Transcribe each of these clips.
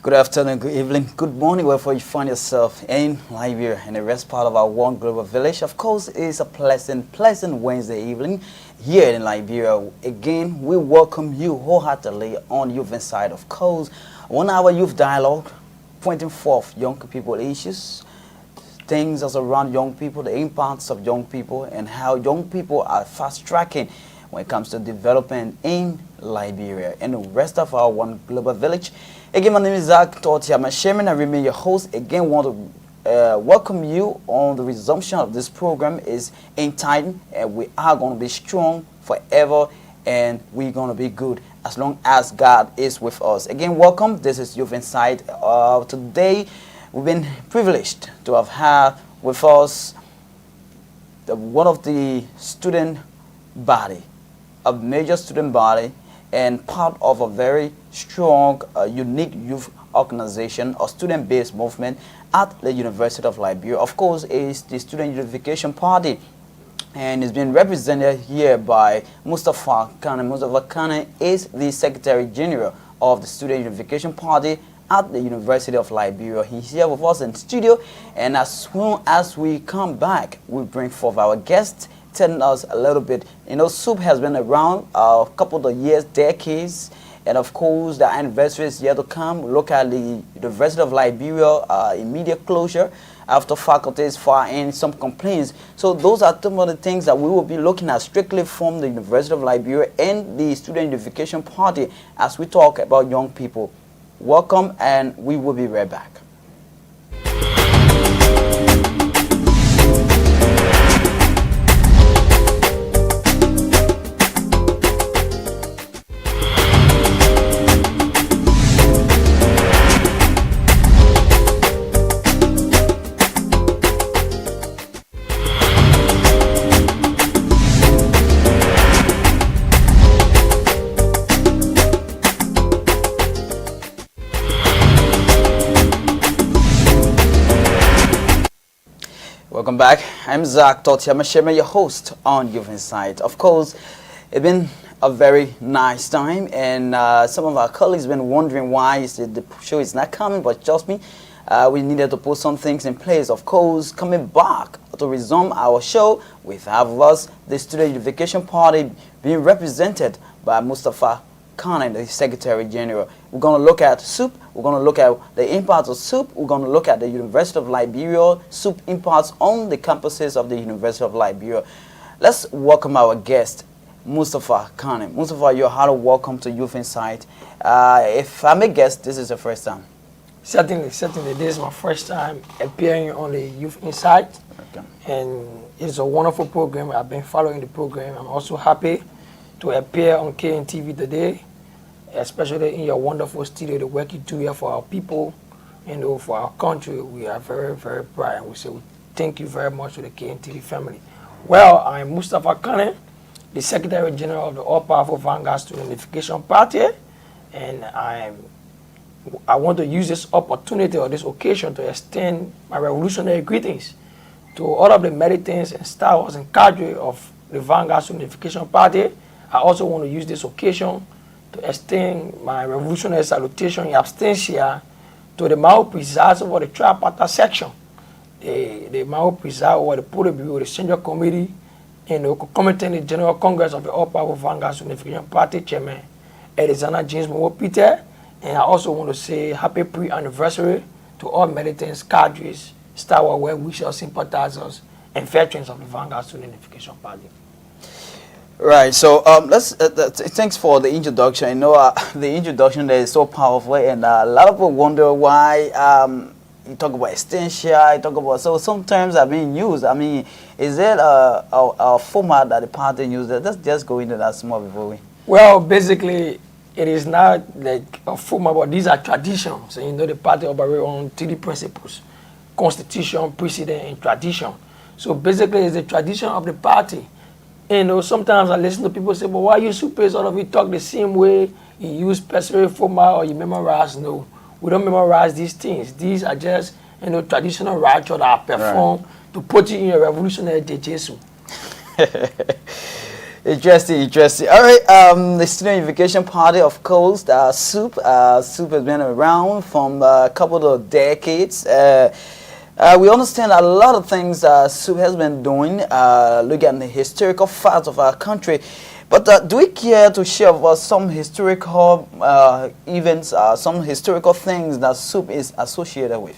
Good afternoon, good evening, good morning, wherever you find yourself in Liberia and the rest part of our one global village. Of course, it's a pleasant Wednesday evening here in Liberia. Again, we welcome you wholeheartedly on Youth Inside. Of course, 1 hour youth dialogue, pointing forth young people issues, things that surround young people, the impacts of young people, and how young people are fast tracking when it comes to development in Liberia and the rest of our one global village. Again, my name is Zac Sherman. I remain your host. Again, want to welcome you on the resumption of this program is entitled, and we are going to be strong forever, and we're going to be good as long as God is with us. Again, welcome. This is Youth Inside. Today, we've been privileged to have had with us one of the student body, a major student body, and part of a very strong, unique youth organization or student-based movement at the University of Liberia. Of course, is the Student Unification Party, and it's been represented here by Mustapha. Mustapha Kanneh is the Secretary General of the Student Unification Party at the University of Liberia. He's here with us in the studio, and as soon as we come back, we bring forth our guest, telling us a little bit. You know, SUP has been around a couple of years, decades, and of course the anniversary is yet to come. Look at the University of Liberia immediate closure after faculties file in some complaints. So those are some of the things that we will be looking at strictly from the University of Liberia and the Student Unification Party as we talk about young people. Welcome, and we will be right back. Welcome back. I'm Zac Sherman, your host on Youth Inside. Of course, it's been a very nice time, and some of our colleagues have been wondering why the show is not coming, but trust me, we needed to put some things in place. Of course, coming back to resume our show, we have with us the Student Unification Party being represented by Mustapha, the Secretary General. We're going to look at SUP. We're going to look at the impacts of SUP. We're going to look at the University of Liberia, SUP impacts on the campuses of the University of Liberia. Let's welcome our guest, Mustapha Kanneh. Mustapha, you're highly welcome to Youth Insight. If I may guess, this is your first time. Certainly. This is my first time appearing on the Youth Insight. Okay. And it's a wonderful program. I've been following the program. I'm also happy to appear on KNTV today, especially in your wonderful studio, the work you do here for our people, for our country. We are very, very proud, and we say thank you very much to the KNTV family. Well, I'm Mustapha Kanneh, the Secretary General of the all-powerful Vanguard Student Unification Party, and I want to use this opportunity or this occasion to extend my revolutionary greetings to all of the militants and stars and cadre of the Vanguard Student Unification Party. I also want to use this occasion to extend my revolutionary salutation in absentia to the Mao presides over the tripartite section, the Mao presides over the Politburo, the Central Committee, and the concomitant General Congress of the all-powerful Vanguard Unification Party Chairman, Alexander James Mowo Peter. And I also want to say happy pre-anniversary to all militants, cadres, star well-wishers, sympathizers, and veterans of the Vanguard Student Unification Party. Right, so thanks for the introduction. You know, the introduction there is so powerful, and a lot of people wonder why you talk about extension, you talk about, so sometimes are being used. I mean, is there a format that the party uses? Let's just go into that small before we. Well, basically, it is not like a format, but these are traditions. And you know, the party operates on 3 principles: constitution, precedent, and tradition. So basically, it's the tradition of the party. You know, sometimes I listen to people say, but why you super sort of you talk the same way, you use specific format or you memorize? No, we don't memorize these things. These are just, you know, traditional rituals that are performed to put you in a revolutionary jiu-jitsu. Interesting, interesting. All right, the Student Unification Party, of course, SUP. SUP has been around from a couple of decades. We understand a lot of things SUP has been doing, looking at the historical facts of our country. But do we care to share with us some historical events, some historical things that SUP is associated with?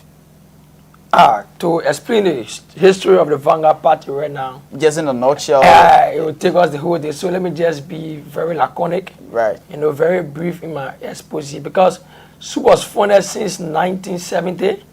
To explain the history of the Vanguard Party right now. Just in a nutshell. It will take us the whole day. So let me just be very laconic. Right. Very brief in my expose, because SUP was founded since 1970,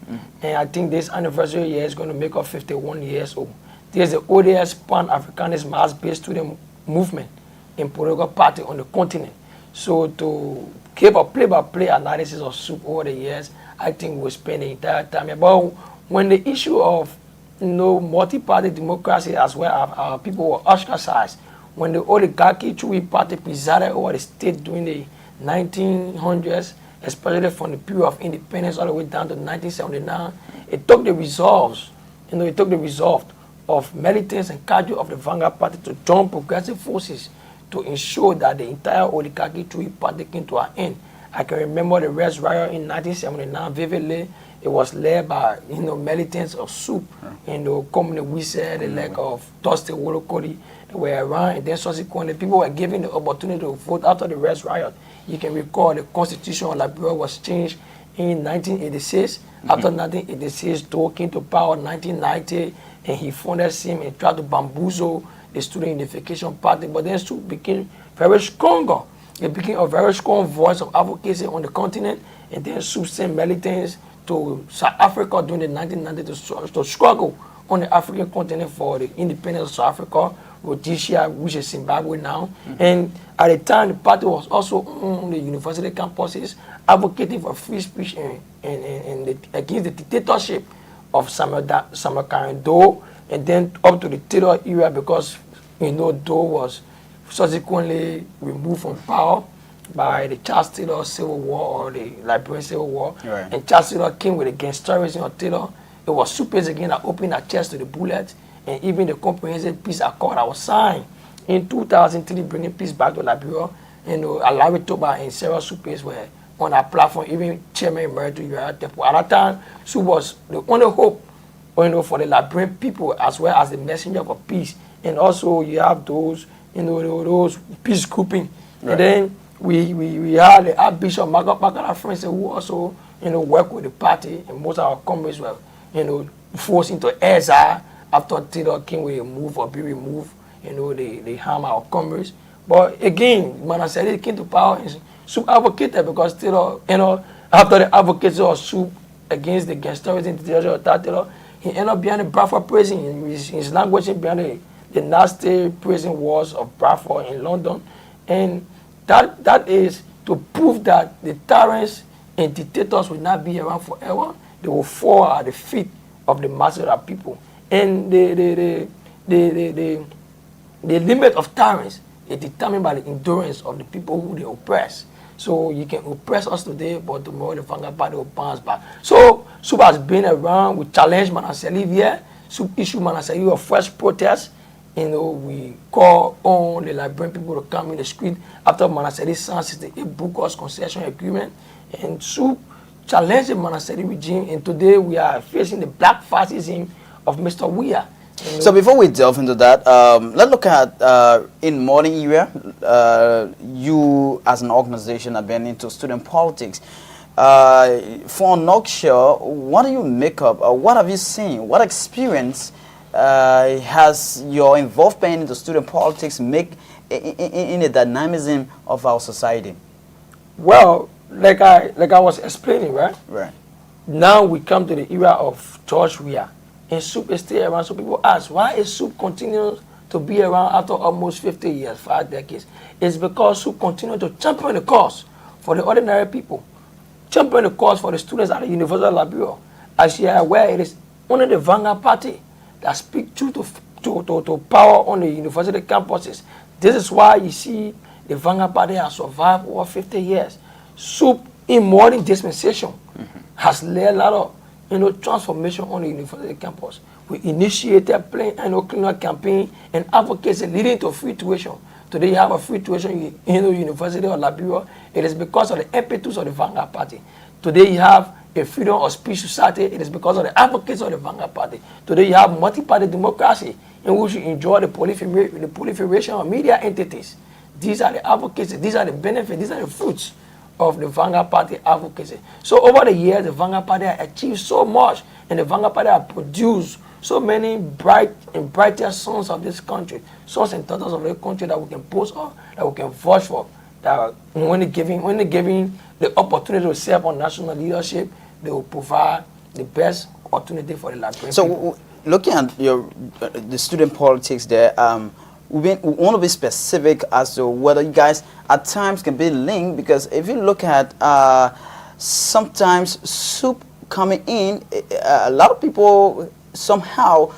and I think this anniversary year is going to make up 51 years old. This is the oldest Pan-Africanist mass-based student movement in political party on the continent. So to give a play-by-play analysis of SUP over the years, I think we'll spend the entire time about when the issue of multi-party democracy as well as our people were ostracized, when the oligarchy Chui party presided over the state during the 1900s, especially from the period of independence all the way down to 1979, it took the resolve of militants and cadre of the Vanguard Party to join progressive forces to ensure that the entire oligarchy Chui party came to an end. I can remember the Red Riot in 1979 vividly. It was led by militants of SUP, Communist Wizard, the like of Dusty Wolokodi. They were around, and then subsequently people were given the opportunity to vote after the Red Riot. You can recall the Constitution of Liberia was changed in 1986. After 1986, Doe came to power in 1990, and he founded SIM and tried to bamboozle the Student Unification Party. But then SUP became very stronger. It became a very strong voice of advocacy on the continent, and then SUP sent militants to South Africa during the 1990s to struggle on the African continent for the independence of South Africa, Rhodesia, which is Zimbabwe now. And at the time, the party was also on the university campuses advocating for free speech and against the dictatorship of Samuel Karen Doe, and then up to the Taylor era, because Doe was subsequently removed from power by the Charles Taylor Civil War or the Liberian Civil War. Right. And Charles Taylor came with gangsterism of Taylor. It was SUP again that opened our chest to the bullet, and even the Comprehensive Peace Accord that was signed in 2003, bringing peace back to Liberia. Alawi Toba and several SUPs were on our platform, even Chairman Emeritus At that time, SUP was the only hope for the Liberian people, as well as the messenger for peace. And also you have those those peace grouping. Right. And then we had the Archbishop Makala Friends who also work with the party, and most of our comrades were forced into exile after Taylor King will remove or be removed. They harm our comrades. But again, Manaseli came to power and SUP advocated, because Taylor, after the advocacy of SUP against the gangsterism of Taylor, he ended up behind the Bradford prison. His language behind the nasty prison walls of Bradford in London. And that is to prove that the tyrants and dictators will not be around forever. They will fall at the feet of the masses of people. And the limit of tyrants is determined by the endurance of the people who they oppress. So you can oppress us today, but tomorrow the Vanguard Party will bounce back. So SUP has been around. We challenge Manaseli here. SUP issue Manaseli a fresh protest. We call on the Liberian people to come in the street after Manaseli signed 68 Bucos concession agreement. And SUP challenged the Manaseli regime, and today we are facing the black fascism of Mr. Weah. So before we delve into that, let's look at in modern era, you as an organization have been into student politics. For nutshell, what do you make up? What have you seen? What experience has your involvement into student politics make in the dynamism of our society? Well, like I was explaining, right? Right. Now we come to the era of George Weah, and SUP is still around. So people ask, why is SUP continuing to be around after almost 50 years, 5 decades? It's because SUP continues to champion the cause for the ordinary people, champion the cause for the students at the University of Liberia. As you are aware, it is only the Vanguard Party that speak true to power on the university campuses. This is why you see the Vanguard Party has survived over 50 years. SUP in modern dispensation has led a lot of transformation on the university campus. We initiated cleanup campaign and advocacy leading to free tuition. Today you have a free tuition, University of Liberia. It is because of the impetus of the Vanguard Party. Today you have a freedom of speech society. It is because of the advocates of the Vanguard Party. Today you have multi-party democracy in which you enjoy the proliferation of media entities. These are the advocates, these are the benefits, these are the fruits of the Vanguard Party advocacy. So over the years, the Vanguard Party has achieved so much, and the Vanguard Party has produced so many bright and brighter sons of this country, sons and daughters of the country that we can post on, that we can vote for, that when they're giving the opportunity to serve on national leadership, they will provide the best opportunity for the Liberian people. Looking at the student politics there, we want to be specific as to whether you guys at times can be linked, because if you look at sometimes SUP coming in, a lot of people somehow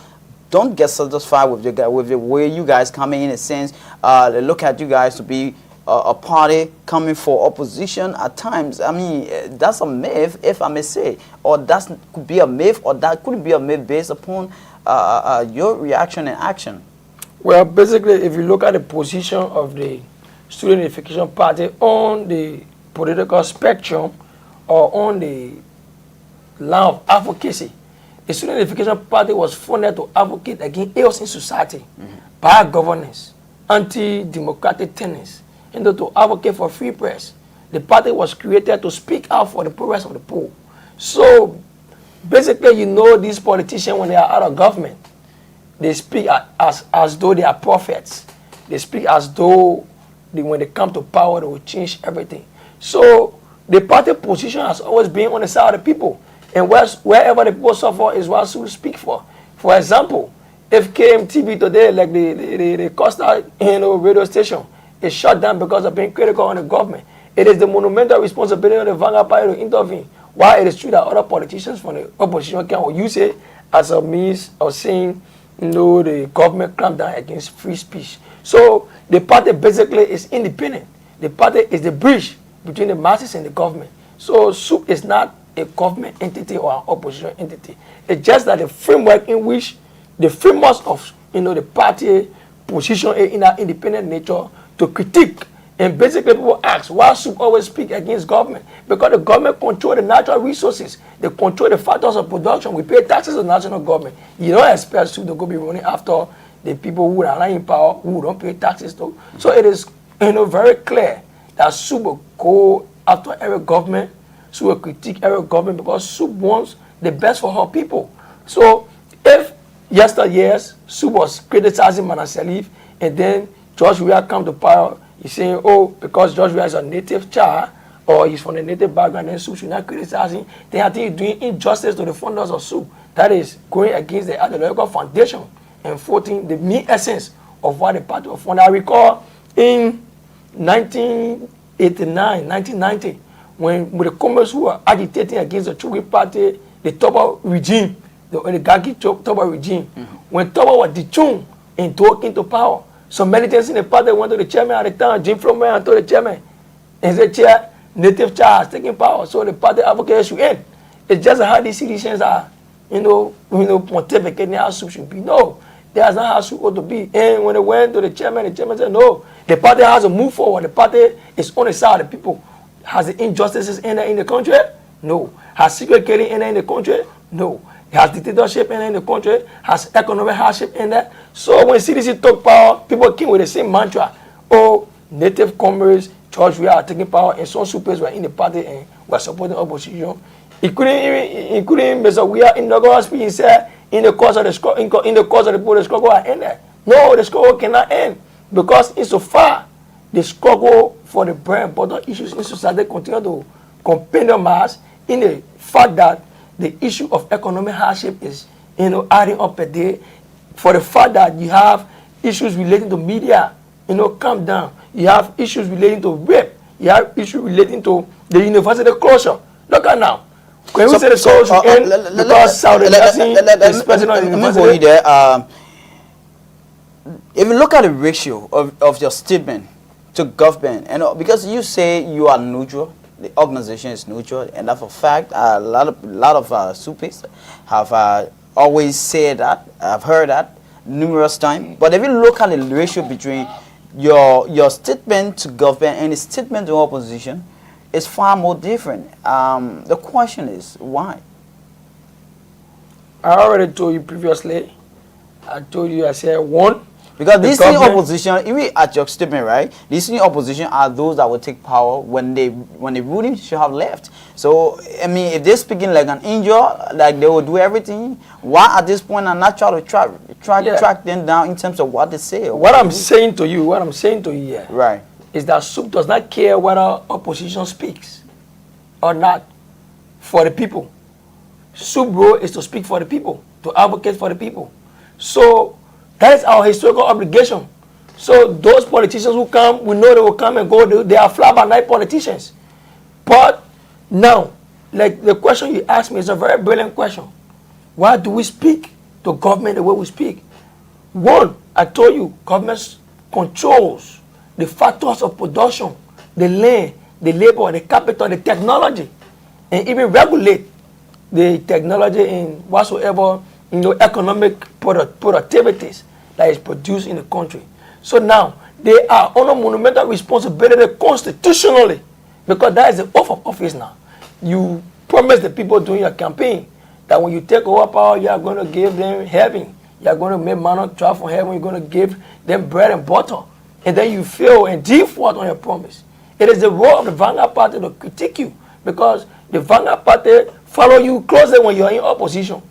don't get satisfied with the way you guys coming in a sense. They look at you guys to be a party coming for opposition at times. I mean, that's a myth, if I may say, or that could be a myth, or that could be a myth based upon your reaction and action. Well, basically, if you look at the position of the Student Unification Party on the political spectrum or on the line of advocacy, the Student Unification Party was founded to advocate against ills in society, bad governance, anti-democratic tenets, and to advocate for free press. The party was created to speak out for the progress of the poor. So, basically, these politicians, when they are out of government, they speak as though they are prophets. They speak as though when they come to power, they will change everything. So the party position has always been on the side of the people. And wherever the people suffer is what we speak for. For example, if KMTV today, like the Costa radio station, is shut down because of being critical on the government, it is the monumental responsibility of the Vanguard Party to intervene. While it is true that other politicians from the opposition can use it as a means of saying, the government clamped down against free speech. So the party basically is independent. The party is the bridge between the masses and the government. So SUP is not a government entity or an opposition entity. It's just that the framework in which the framework of the party position in that independent nature to critique. And basically people ask, why SUP always speak against government? Because the government control the natural resources. They control the factors of production. We pay taxes to the national government. You don't expect SUP to go be running after the people who are not in power, who don't pay taxes to. So it is very clear that SUP will go after every government. SUP will critique every government because SUP wants the best for her people. So if yesteryears SUP was criticizing Mana Salif, and then George Weah come to power, he's saying, oh, because George Weah is a native child, or he's from a native background, then SUP should not criticize him. Then I think he's doing injustice to the founders of SUP. That is going against the ideological foundation and faulting the main essence of what the party was founded. I recall in 1989, 1990, when the communists who were agitating against the Chugui party, the Toba regime, the Gaki Toba regime, when Toba was dethroned and took into power, so many things in the party went to the chairman at the time, Jim Floman, and told the chairman, and said, chair, native child has taken power, so the party advocates should end. It's just how these citizens are, pontificating how SUP should be. No, that's not how SUP ought to be. And when they went to the chairman said, no, the party has to move forward. The party is on the side of the people. Has the injustices ended in the country? No. Has secret killing ended in the country? No. Has dictatorship ended in the country? Has economic hardship ended? So when CDC took power, people came with the same mantra. Oh, native comrades, George Weah are taking power, and some supers were in the party and were supporting opposition. Including Mr. Weah inaugural speech, he said, in the course of the people, the struggle has ended. No, the struggle cannot end, because insofar the struggle for the bread and butter issues in society continue to compel the mass in the fact that the issue of economic hardship is adding up a day, for the fact that you have issues relating to media, calm down. You have issues relating to rape. You have issues relating to the university closure. Look at now. When we say the struggle should end because Saudi Arabia is president of the university. If you look at the ratio of your statement to government, because you say you are neutral, the organization is neutral, and that's a fact. A lot of SUPists have always said that. I've heard that numerous times. But if you look at the ratio between your statement to government and the statement to opposition is far more different. The question is why? I already told you previously. I told you, I said, one, because this new opposition, even at your statement, right? These new opposition are those that will take power when the ruling should have left. So I mean, if they're speaking like an angel, like they will do everything, why at this point I'm not trying to track them down in terms of what they say? What I'm saying to you here, right, is that SUP does not care whether opposition speaks or not for the people. SUP role is to speak for the people, to advocate for the people. So that is our historical obligation. So those politicians who come, we know they will come and go. They are fly-by-night politicians. But now, like the question you asked me is a very brilliant question. Why do we speak to government the way we speak? One, I told you, government controls the factors of production, the land, the labor, the capital, the technology, and even regulate the technology in whatsoever economic productivities that is produced in the country. So now they are under monumental responsibility constitutionally, because that is the oath of office now. You promise the people during your campaign that when you take over power, you are going to give them heaven. You are going to make manna drop from heaven. You're going to give them bread and butter. And then you fail and default on your promise. It is the role of the Vanguard Party to critique you, because the Vanguard Party follow you closely when you are in opposition.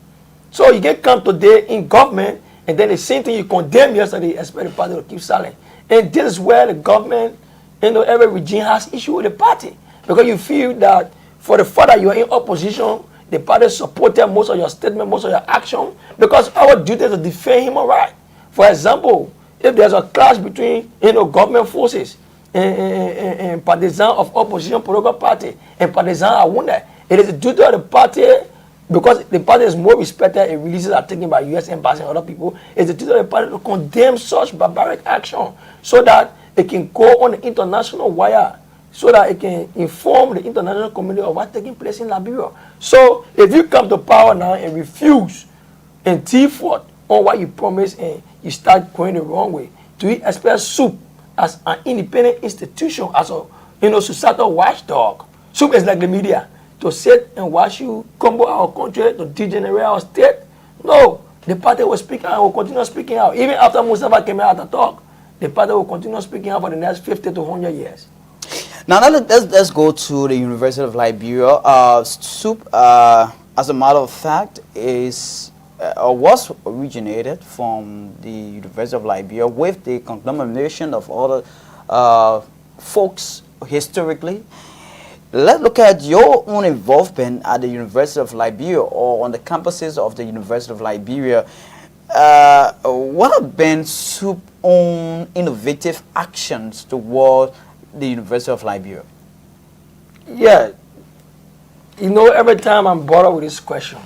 So you can come today in government, and then the same thing you condemn yesterday, expect the party to keep silent. And this is where the government, every regime has issue with the party, because you feel that for the fact that you are in opposition, the party supported most of your statement, most of your action, because our duty is to defend human rights. For example, if there's a clash between government forces and partisans of opposition political party and partisans are wounded, it is the duty of the party, because the party is more respected and releases are taken by U.S. embassy and other people, it's the duty of the party to condemn such barbaric action so that it can go on the international wire, so that it can inform the international community of what's taking place in Liberia. So if you come to power now and refuse and default on what you promised and you start going the wrong way, do you expect SUP as an independent institution, as a societal watchdog? SUP is like the media, to sit and watch you crumble our country, to degenerate our state? No, the party will speak out and will continue speaking out. Even after Mustapha came out to talk, the party will continue speaking out for the next 50 to 100 years. Now let's go to the University of Liberia. SUP, as a matter of fact, is was originated from the University of Liberia with the conglomeration of other folks historically. Let's look at your own involvement at the University of Liberia or on the campuses of the University of Liberia. What have been SUP's own innovative actions toward the University of Liberia? Yeah, every time I'm bothered with this question.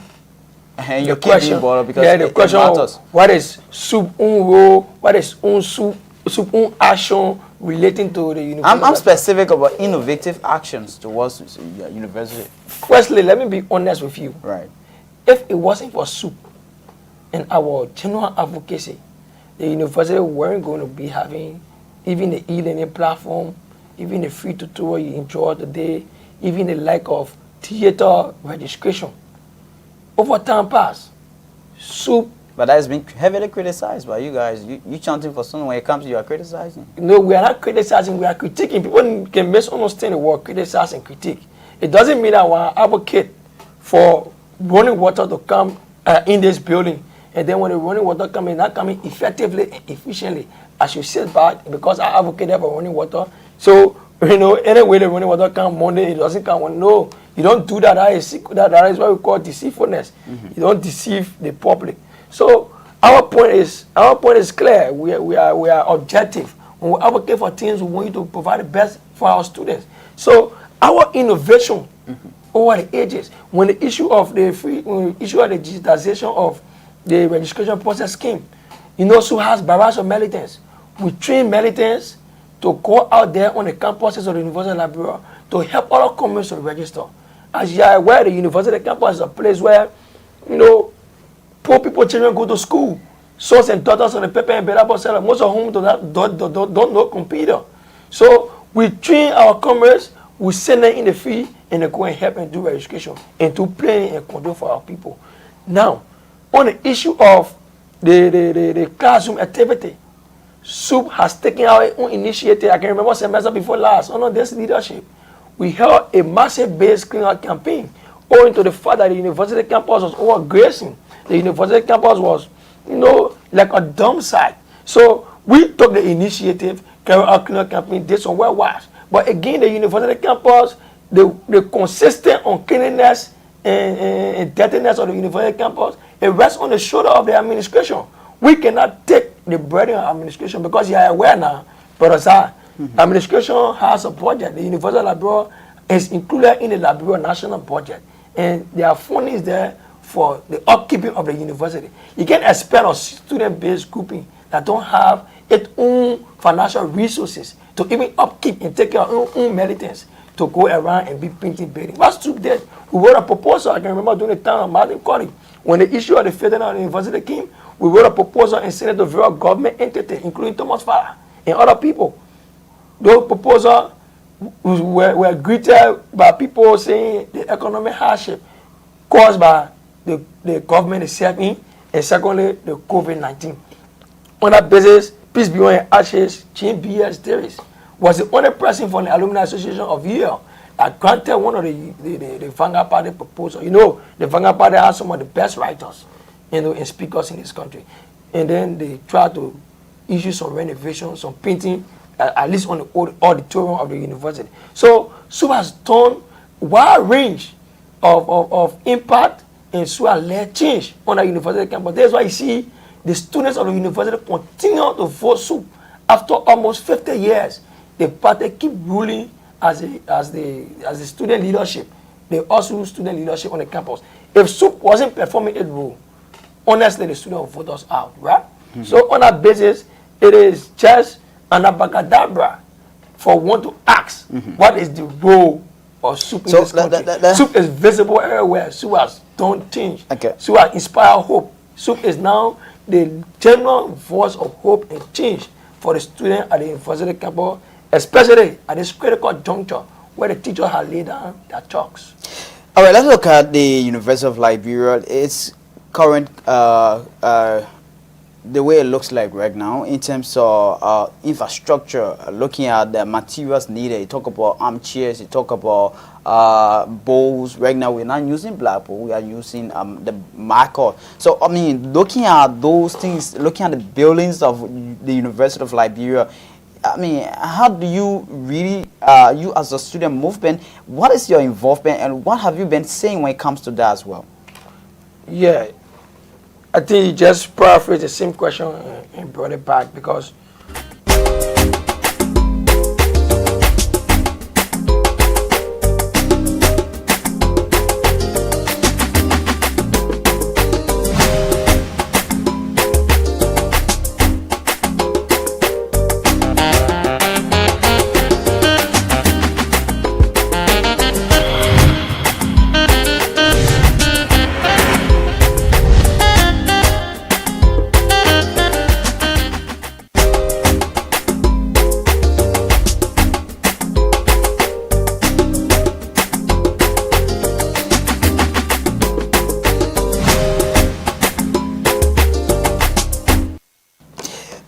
And you keep being bothered because the question of what is SUP's own role, what is SUP's own action relating to the university. I'm specific about innovative actions towards university. Firstly, let me be honest with you. Right. If it wasn't for SUP and our general advocacy, the university weren't going to be having even the e-learning platform, even the free tutorial you enjoy today, even the lack of theater registration. Over time past, SUP. But that has been heavily criticized by you guys. You chanting for someone, when it comes to you are criticizing. No, we are not criticizing, we are critiquing. People can misunderstand the word criticize and critique. It doesn't mean that we advocate for running water to come in this building, and then when the running water comes, it's not coming effectively and efficiently. I should sit back because I advocate for running water. So, anyway, the running water comes Monday, it doesn't come one. No, you don't do that. That is what we call deceitfulness. You don't deceive the public. So our point is clear. We are objective. When we advocate for things, we want you to provide the best for our students. So our innovation over the ages, when the issue of the digitization of the registration process came, SUP has barrage of militants. We train militants to go out there on the campuses of the University of Liberia to help other communities to register. As you are aware, the University campus is a place where, poor people children go to school. sons and daughters on the paper and better seller, most of whom don't know computer. So we train our comrades, we send them in the field, and they go and help and do education and to plan and control for our people. Now, on the issue of the classroom activity, SUP has taken our own initiative. I can remember semester before last, under this leadership, we held a massive base cleanup campaign owing to the fact that the university campus was overgrazing. The university campus was, like a dump site. So we took the initiative, carried out cleanup campaign, did some well wash. But again, the university campus, the consistent on cleanliness and dirtiness of the university campus, it rests on the shoulder of the administration. We cannot take the burden of administration because you are aware now, Brother Zac, administration has a budget. The University Library is included in the Library national budget. And there are fundings there for the upkeeping of the university. You can't expect a student-based grouping that don't have its own financial resources to even upkeep and take care of its own militants to go around and be painting buildings. What SUP did, we wrote a proposal. I can remember during the time of Martin Colley, when the issue of the federal university came, we wrote a proposal and sent it to various government entities, including Thomas Farah and other people. Those proposals were greeted by people saying the economic hardship caused by the government itself, and secondly, the COVID-19. On that basis, Peace Beyond Ashes, Jean B.S. Davis was the only person from the Alumni Association of Yale that granted one of the Vanguard Party proposal. The Vanguard Party has some of the best writers, and speakers in this country. And then they tried to issue some renovations, some painting, at least on the old auditorium of the university. So SUP has done a wide range of impact, and SUP has led change on the university campus. That's why you see the students of the university continue to vote SUP after almost 50 years. The party keep ruling as the student leadership. They also student leadership on the campus. If SUP wasn't performing its role, honestly, the student will vote us out, right? So on that basis, it is just an abracadabra for one to ask, what is the role of SUP in this country? SUP is visible everywhere. SUP has done change. Okay. SUP has inspired hope. SUP is now the general voice of hope and change for the student at the university campus, especially at this critical juncture where the teachers have laid down their chalks. All right, let's look at the University of Liberia. Its current, the way it looks like right now in terms of infrastructure, looking at the materials needed. You talk about armchairs, you talk about bowls. Right now we're not using black bowl, we are using the marker. So I mean, looking at those things, looking at the buildings of the University of Liberia, I mean, how do you really, you as a student movement, what is your involvement and what have you been saying when it comes to that as well? Yeah, I think you just paraphrased the same question and brought it back because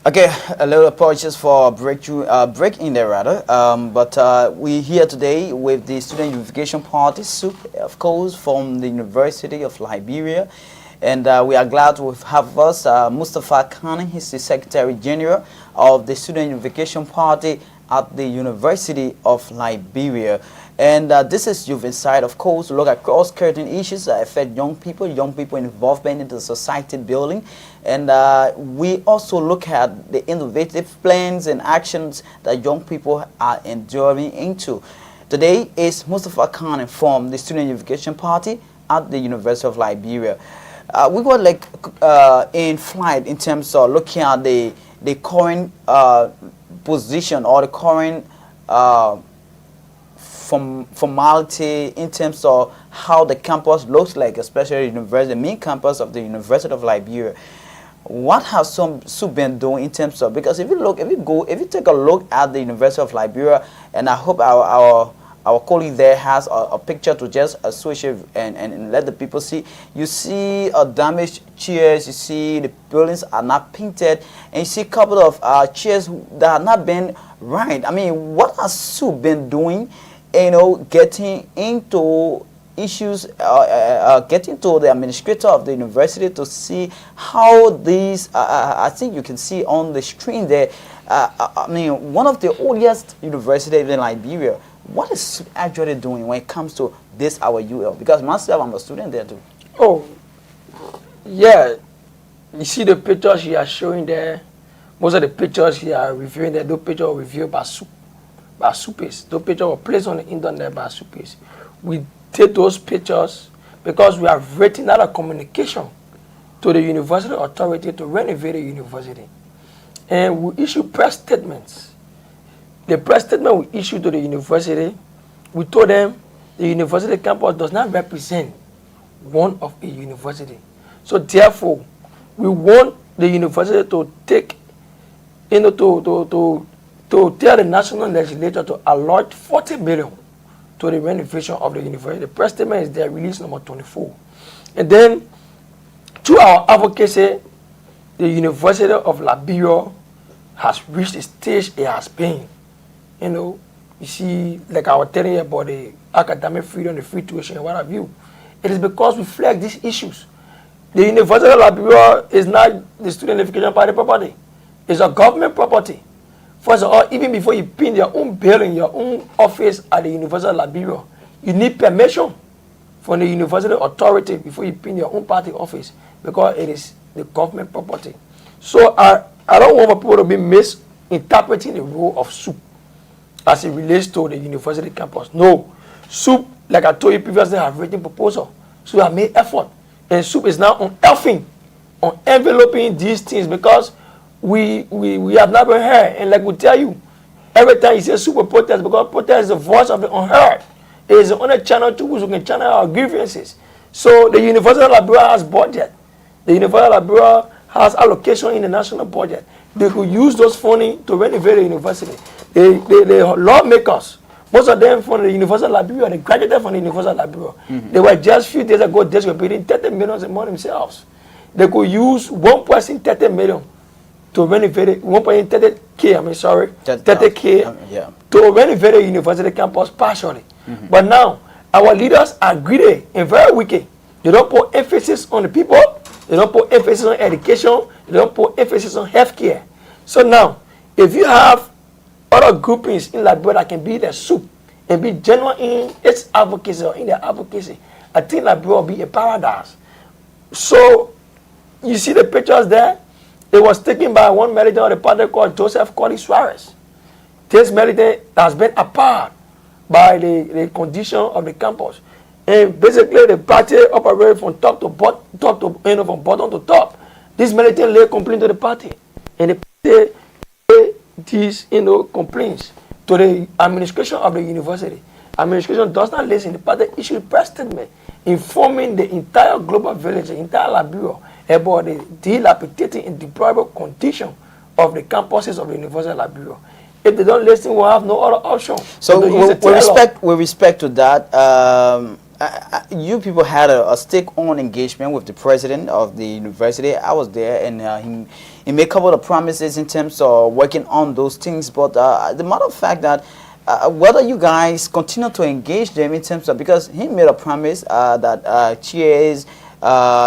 Okay, a little apologies for break in there rather, but we're here today with the Student Unification Party, SUP, of course, from the University of Liberia, and we are glad to have us Mustapha Kanneh. He's the Secretary General of the Student Unification Party at the University of Liberia. And this is Youth Inside, of course, look at cross-cutting issues that affect young people involvement into society building. And we also look at the innovative plans and actions that young people are enduring into. Today is Mustapha Kanneh from the Student Unification Party at the University of Liberia. We were like in flight in terms of looking at the current position or the current formality in terms of how the campus looks like, especially the main campus of the University of Liberia. what has some SUP been doing in terms of, because if you take a look at the University of Liberia, and I hope our colleague there has a picture to just associate and let the people see. You see damaged chairs, you see the buildings are not painted, and you see a couple of chairs that have not been right. I mean, what has SUP been doing, getting into issues, getting to the administrator of the university to see how these, I think you can see on the screen there, I mean, one of the oldest universities in Liberia. What is SUP actually doing when it comes to this, our UL? Because myself, I'm a student there too. Oh, yeah. You see the pictures he are showing there. Most of the pictures he are reviewing there, those pictures were reviewed by SUP. Those pictures were placed on the internet by SUP. We take those pictures because we have written out a communication to the university authority to renovate the university. And we issue press statements. The press statement we issued to the university, we told them the university campus does not represent one of a university. So therefore, we want the university to take, to tell the national legislature to allot 40 million to the renovation of the university. The press statement is there, release number 24. And then, through our advocacy, the University of Liberia has reached the stage it has been. You see, like I was telling you about the academic freedom, the free tuition, what have you. It is because we flag these issues. The University of Liberia is not the Student Unification Party property. It's a government property. First of all, even before you pin your own building, your own office at the University of Liberia, you need permission from the university authority before you pin your own party office, because it is the government property. So I don't want people to be misinterpreting the role of SUP as it relates to the university campus. No. SUP, like I told you previously, have written proposal. So I made effort. And SUP is now on enveloping these things, because we have not been heard. And like we tell you, every time you say SUP protest, because protest is the voice of the unheard. It is the only channel to which we can channel our grievances. So the University of Liberia has budget. The University of Liberia has allocation in the national budget. They could use those funding to renovate the university. The lawmakers, most of them from the University of Liberia, they graduated from the University of Liberia. They were just a few days ago distributing 30 million a month themselves. They could use one person 30 million to renovate it, 30K to renovate the university campus partially. But now, our leaders are greedy and very wicked. They don't put emphasis on the people, they don't put emphasis on education, they don't put emphasis on healthcare. So now, if you have other groupings in Liberia that can be the SUP and be genuine in its advocacy or in their advocacy, I think Liberia will be a paradise. So, you see the pictures there? It was taken by one militant of the party called Joseph Cody Suarez. This militant has been apart by the condition of the campus. And basically, the party operated from top to bottom, from bottom to top. This militant laid complaint to the party, and the party laid these, complaints to the administration of the university. Administration does not listen. The party issued a press statement informing the entire global village, the entire Liberia, about the dilapidating and deplorable condition of the campuses of the University of Liberia. If they don't listen, we'll have no other option. So with respect to that, you people had a stake-on engagement with the president of the university. I was there, and he made a couple of promises in terms of working on those things. But the matter of fact that whether you guys continue to engage them in terms of, because he made a promise that chairs,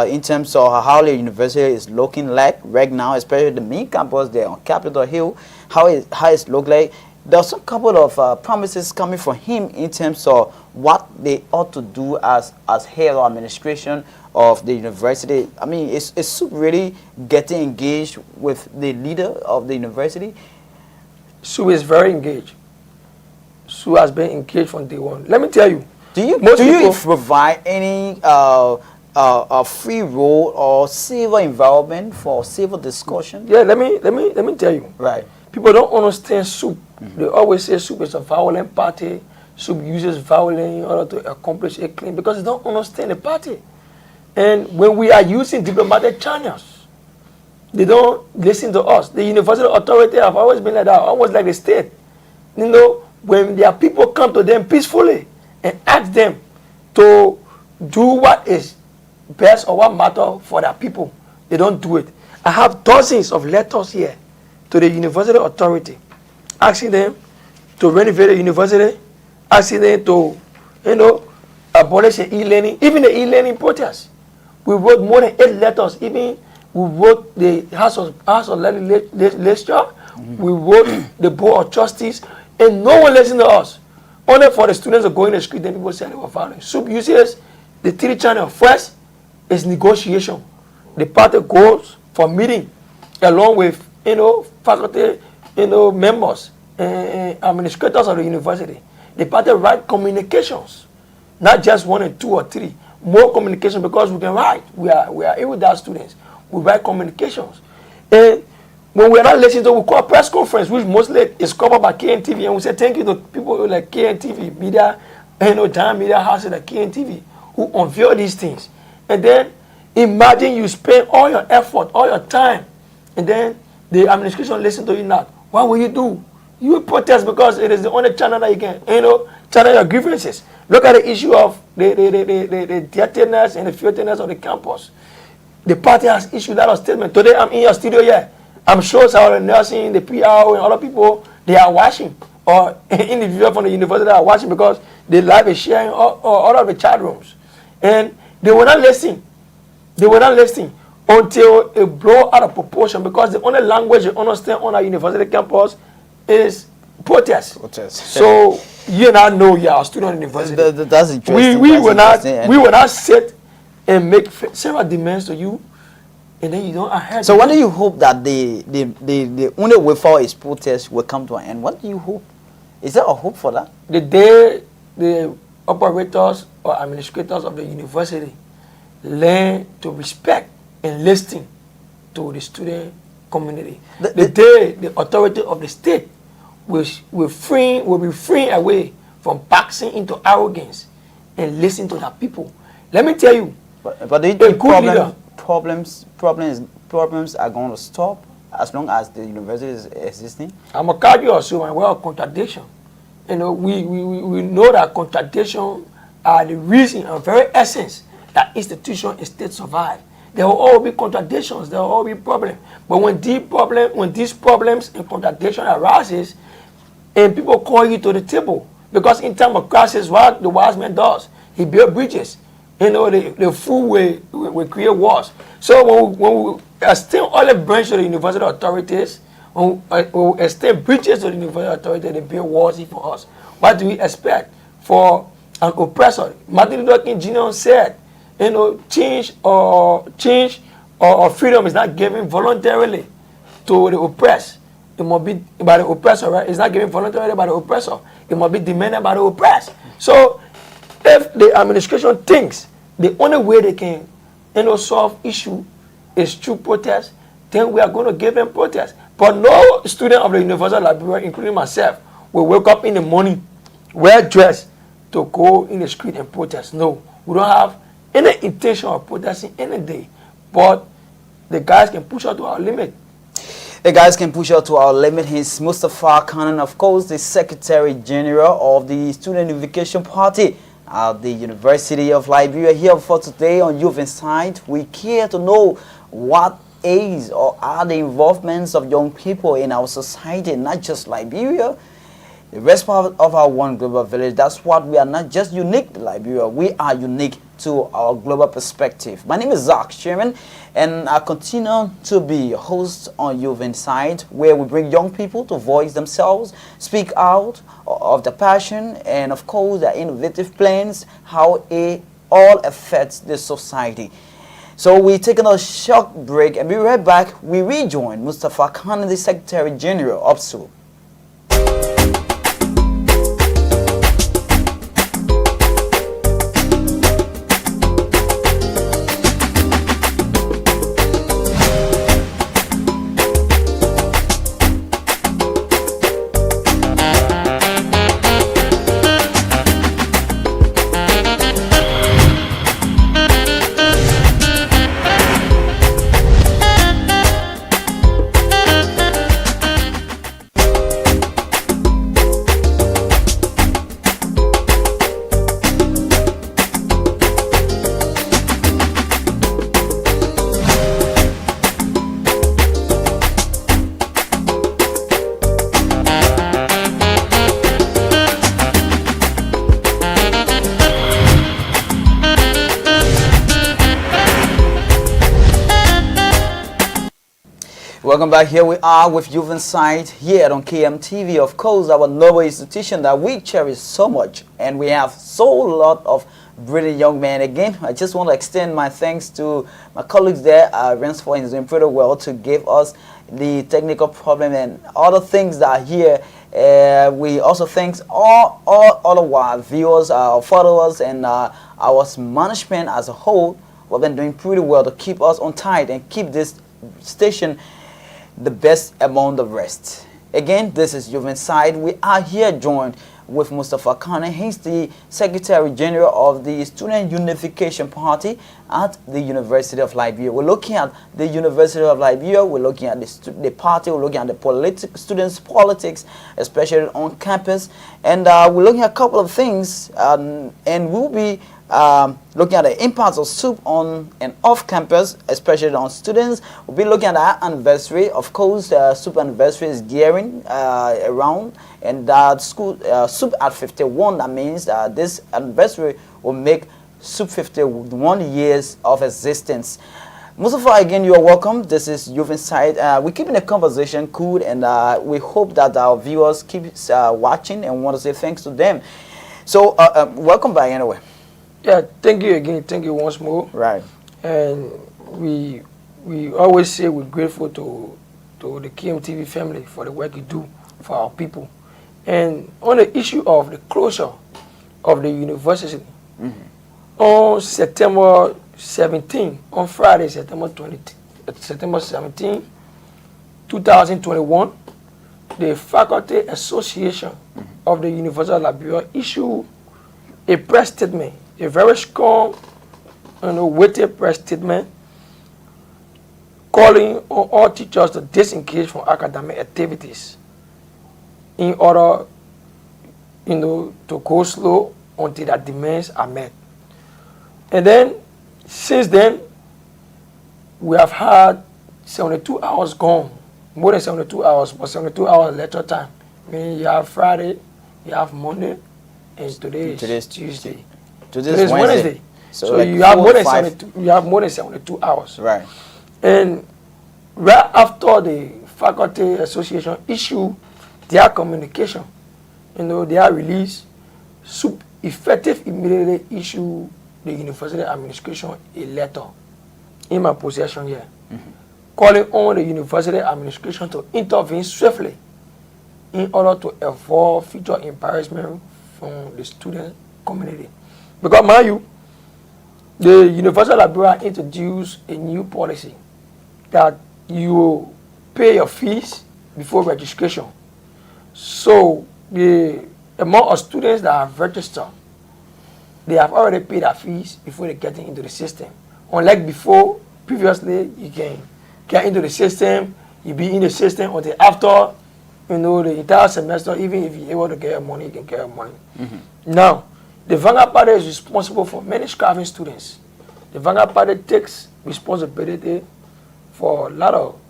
in terms of how the university is looking like right now, especially the main campus there on Capitol Hill, how it's look like. There's a couple of promises coming from him in terms of what they ought to do as head of administration of the university. I mean, is SUP really getting engaged with the leader of the university? SUP is very engaged. SUP has been engaged from day one. Let me tell you. Do you provide any a free role or civil environment for civil discussion? Yeah, let me tell you. Right. People don't understand SUP. They always say SUP is a violent party. SUP uses violence in order to accomplish a claim, because they don't understand the party. And when we are using diplomatic channels They don't listen to us. The university authority have always been like that, almost like the state. You know, when their people come to them peacefully and ask them to do what is best or what matter for their people, they don't do it. I have dozens of letters here to the university authority asking them to renovate the university, asking them to, abolish the e-learning, even the e-learning protest. We wrote more than 8 letters. Even we wrote the House of Legislature. We wrote the Board of Trustees, and no one listened to us. Only for the students to go in the street, then people said they were violent. SUP uses the 3 channel. First is negotiation. The party goes for meeting along with faculty, members and administrators of the university. The party write communications, not just 1 and 2 or 3. More communication, because we can write. We are able to students. We write communications. And when we are not listening to, we call press conference, which mostly is covered by KNTV, and we say thank you to people like KNTV, media, giant media houses like KNTV, who unveil these things. And then imagine you spend all your effort, all your time, and then the administration listen to you not. What will you do? You will protest because it is the only channel that you can, channel your grievances. Look at the issue of the dirtiness and the filthiness of the campus. The party has issued that statement. Today I'm in your studio here. I'm sure some of the nursing, the PR, and other people, they are watching, or individuals from the university are watching, because they live is sharing all of the chat rooms. And they will not listen. They will not listen until it blow out of proportion, because the only language you understand on our university campus is protest. So you and I know you are a student in university. That's interesting. We will not sit and make several demands to you, and then you don't adhere. So when do you hope that the only way forward is protest will come to an end? What do you hope? Is there a hope for that? The day the operators or administrators of the university learn to respect and listen to the student community, the day the authority of the state will be free away from boxing into arrogance and listen to the people. Let me tell you, but do you think problems are going to stop as long as the university is existing? I'm a cardinal, so I'm aware of contradiction. We know that contradiction are the reason and very essence that institution and state survive. There will always be contradictions. There will always be problems. But when these problems and contradiction arises, and people call you to the table, because in time of crisis, what the wise man does, he builds bridges. The fool will create wars. So when we extend all the branches of the university authorities, when we extend bridges to the university authorities, they build wars for us. What do we expect for an oppressor? Martin Luther King Jr. said, change or freedom is not given voluntarily to the oppressed. It must be by the oppressor, right? It's not given voluntarily by the oppressor. It must be demanded by the oppressed. So if the administration thinks the only way they can solve issue is through protest, then we are going to give them protest. But no student of the University Library, including myself, will wake up in the morning, wear dress to go in the street and protest. No, we don't have any intention of protesting any day. But the guys can push us to our limit. The guys can push us to our limit. He's Mustapha Kanneh, of course, the Secretary General of the Student Unification Party at the University of Liberia. Here for today on Youth Inside, we care to know what is or are the involvements of young people in our society, not just Liberia, the rest part of our one global village. That's what we are, not just unique to Liberia, we are unique to our global perspective. My name is Zac Sherman, and I continue to be host on Youth Inside, where we bring young people to voice themselves, speak out of their passion, and of course their innovative plans, how it all affects the society. So we're taking a short break, and be right back. We rejoin Mustapha Kanneh, the Secretary General of SUP. Welcome back. Here we are with Youth Insight here on KMTV. Of course, our noble institution that we cherish so much, and we have so lot of brilliant young men. Again, I just want to extend my thanks to my colleagues there. Ransford is doing pretty well to give us the technical problem and other things that are here. We also thank all of our viewers, our followers, and our management as a whole. We've been doing pretty well to keep us on tight and keep this station the best among the rest. Again, this is Youth Insight. We are here joined with Mustapha Kanneh. He's the Secretary General of the Student Unification Party at the University of Liberia. We're looking at the University of Liberia. We're looking at the party. We're looking at the students' politics, especially on campus. And we're looking at a couple of things. And we'll be looking at the impacts of SUP on and off campus, especially on students. We'll be looking at our anniversary. Of course, SUP anniversary is gearing around, and that SUP at 51. That means this anniversary will make SUP 51 years of existence. Mustapha, again, you are welcome. This is Youth Insight. We're keeping the conversation cool, and we hope that our viewers keep watching and want to say thanks to them. So, welcome back anyway. Yeah, thank you again. Thank you once more. Right. And we always say we're grateful to the KMTV family for the work you do for our people. And on the issue of the closure of the university, on September 17, on Friday, September 17, 2021, the Faculty Association of the University of Liberia issued a press statement, a very strong and weighted press statement calling on all teachers to disengage from academic activities in order, to go slow until their demands are met. And then, since then, we have had 72 hours gone, more than 72 hours, but 72 hours lecture time. Meaning you have Friday, you have Monday, and today's Tuesday. Today's Wednesday. So like you have more than 72. You have more than 72 hours. Right. And right after the Faculty Association issue their communication, their release, SUP effective immediately issue the university administration a letter in my possession here, calling on the university administration to intervene swiftly in order to avoid future embarrassment from the student community. Because, mind you, the University of Liberia introduced a new policy that you pay your fees before registration. So, the amount of students that have registered, they have already paid their fees before they get into the system. Unlike before, previously, you can get into the system, you be in the system until after, the entire semester. Even if you're able to get your money, you can get your money. Now, the Vanguard Party is responsible for many striving students. The Vanguard Party takes responsibility for a lot of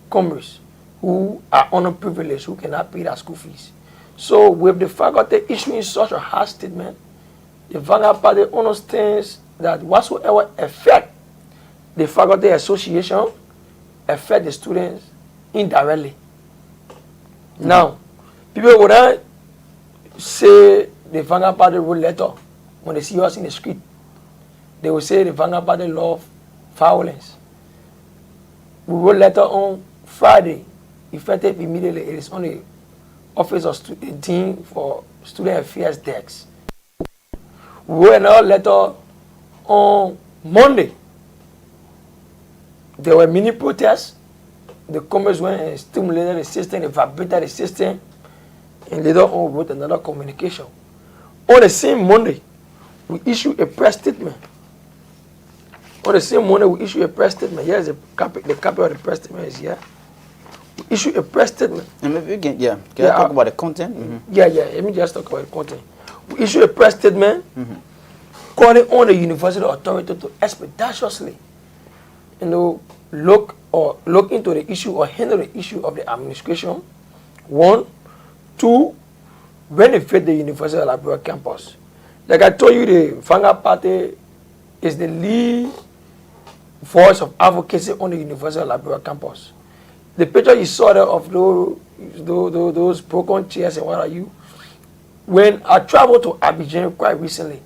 comrades who are underprivileged, who cannot pay their school fees. So with the faculty issuing such a harsh statement, the Vanguard Party understands that whatsoever affect the faculty association affect the students indirectly. Now, people would not say the Vanguard Party wrote letter when they see us in the street. They will say the Vanguard Party love violence. We wrote letter on Friday, effective immediately. It is on the Office of the Dean for Student Affairs Desk. We wrote another letter on Monday. There were mini protests. The commerce went and stimulated the system, they vibrated the system, and later on wrote another communication. On the same Monday, we issued a press statement. On the same Monday, we issued a press statement. Here's the copy of the press statement is here. We issued a press statement. And maybe you can, can I talk about the content? Let me just talk about the content. We issued a press statement calling on the university authority to expeditiously, look into the issue or handle the issue of the administration. 1, 2, benefit the University of Liberia campus. Like I told you, the Vanguard Party is the lead voice of advocacy on the University of Liberia campus. the picture you saw there of those broken chairs and what are you? When I traveled to Abidjan quite recently,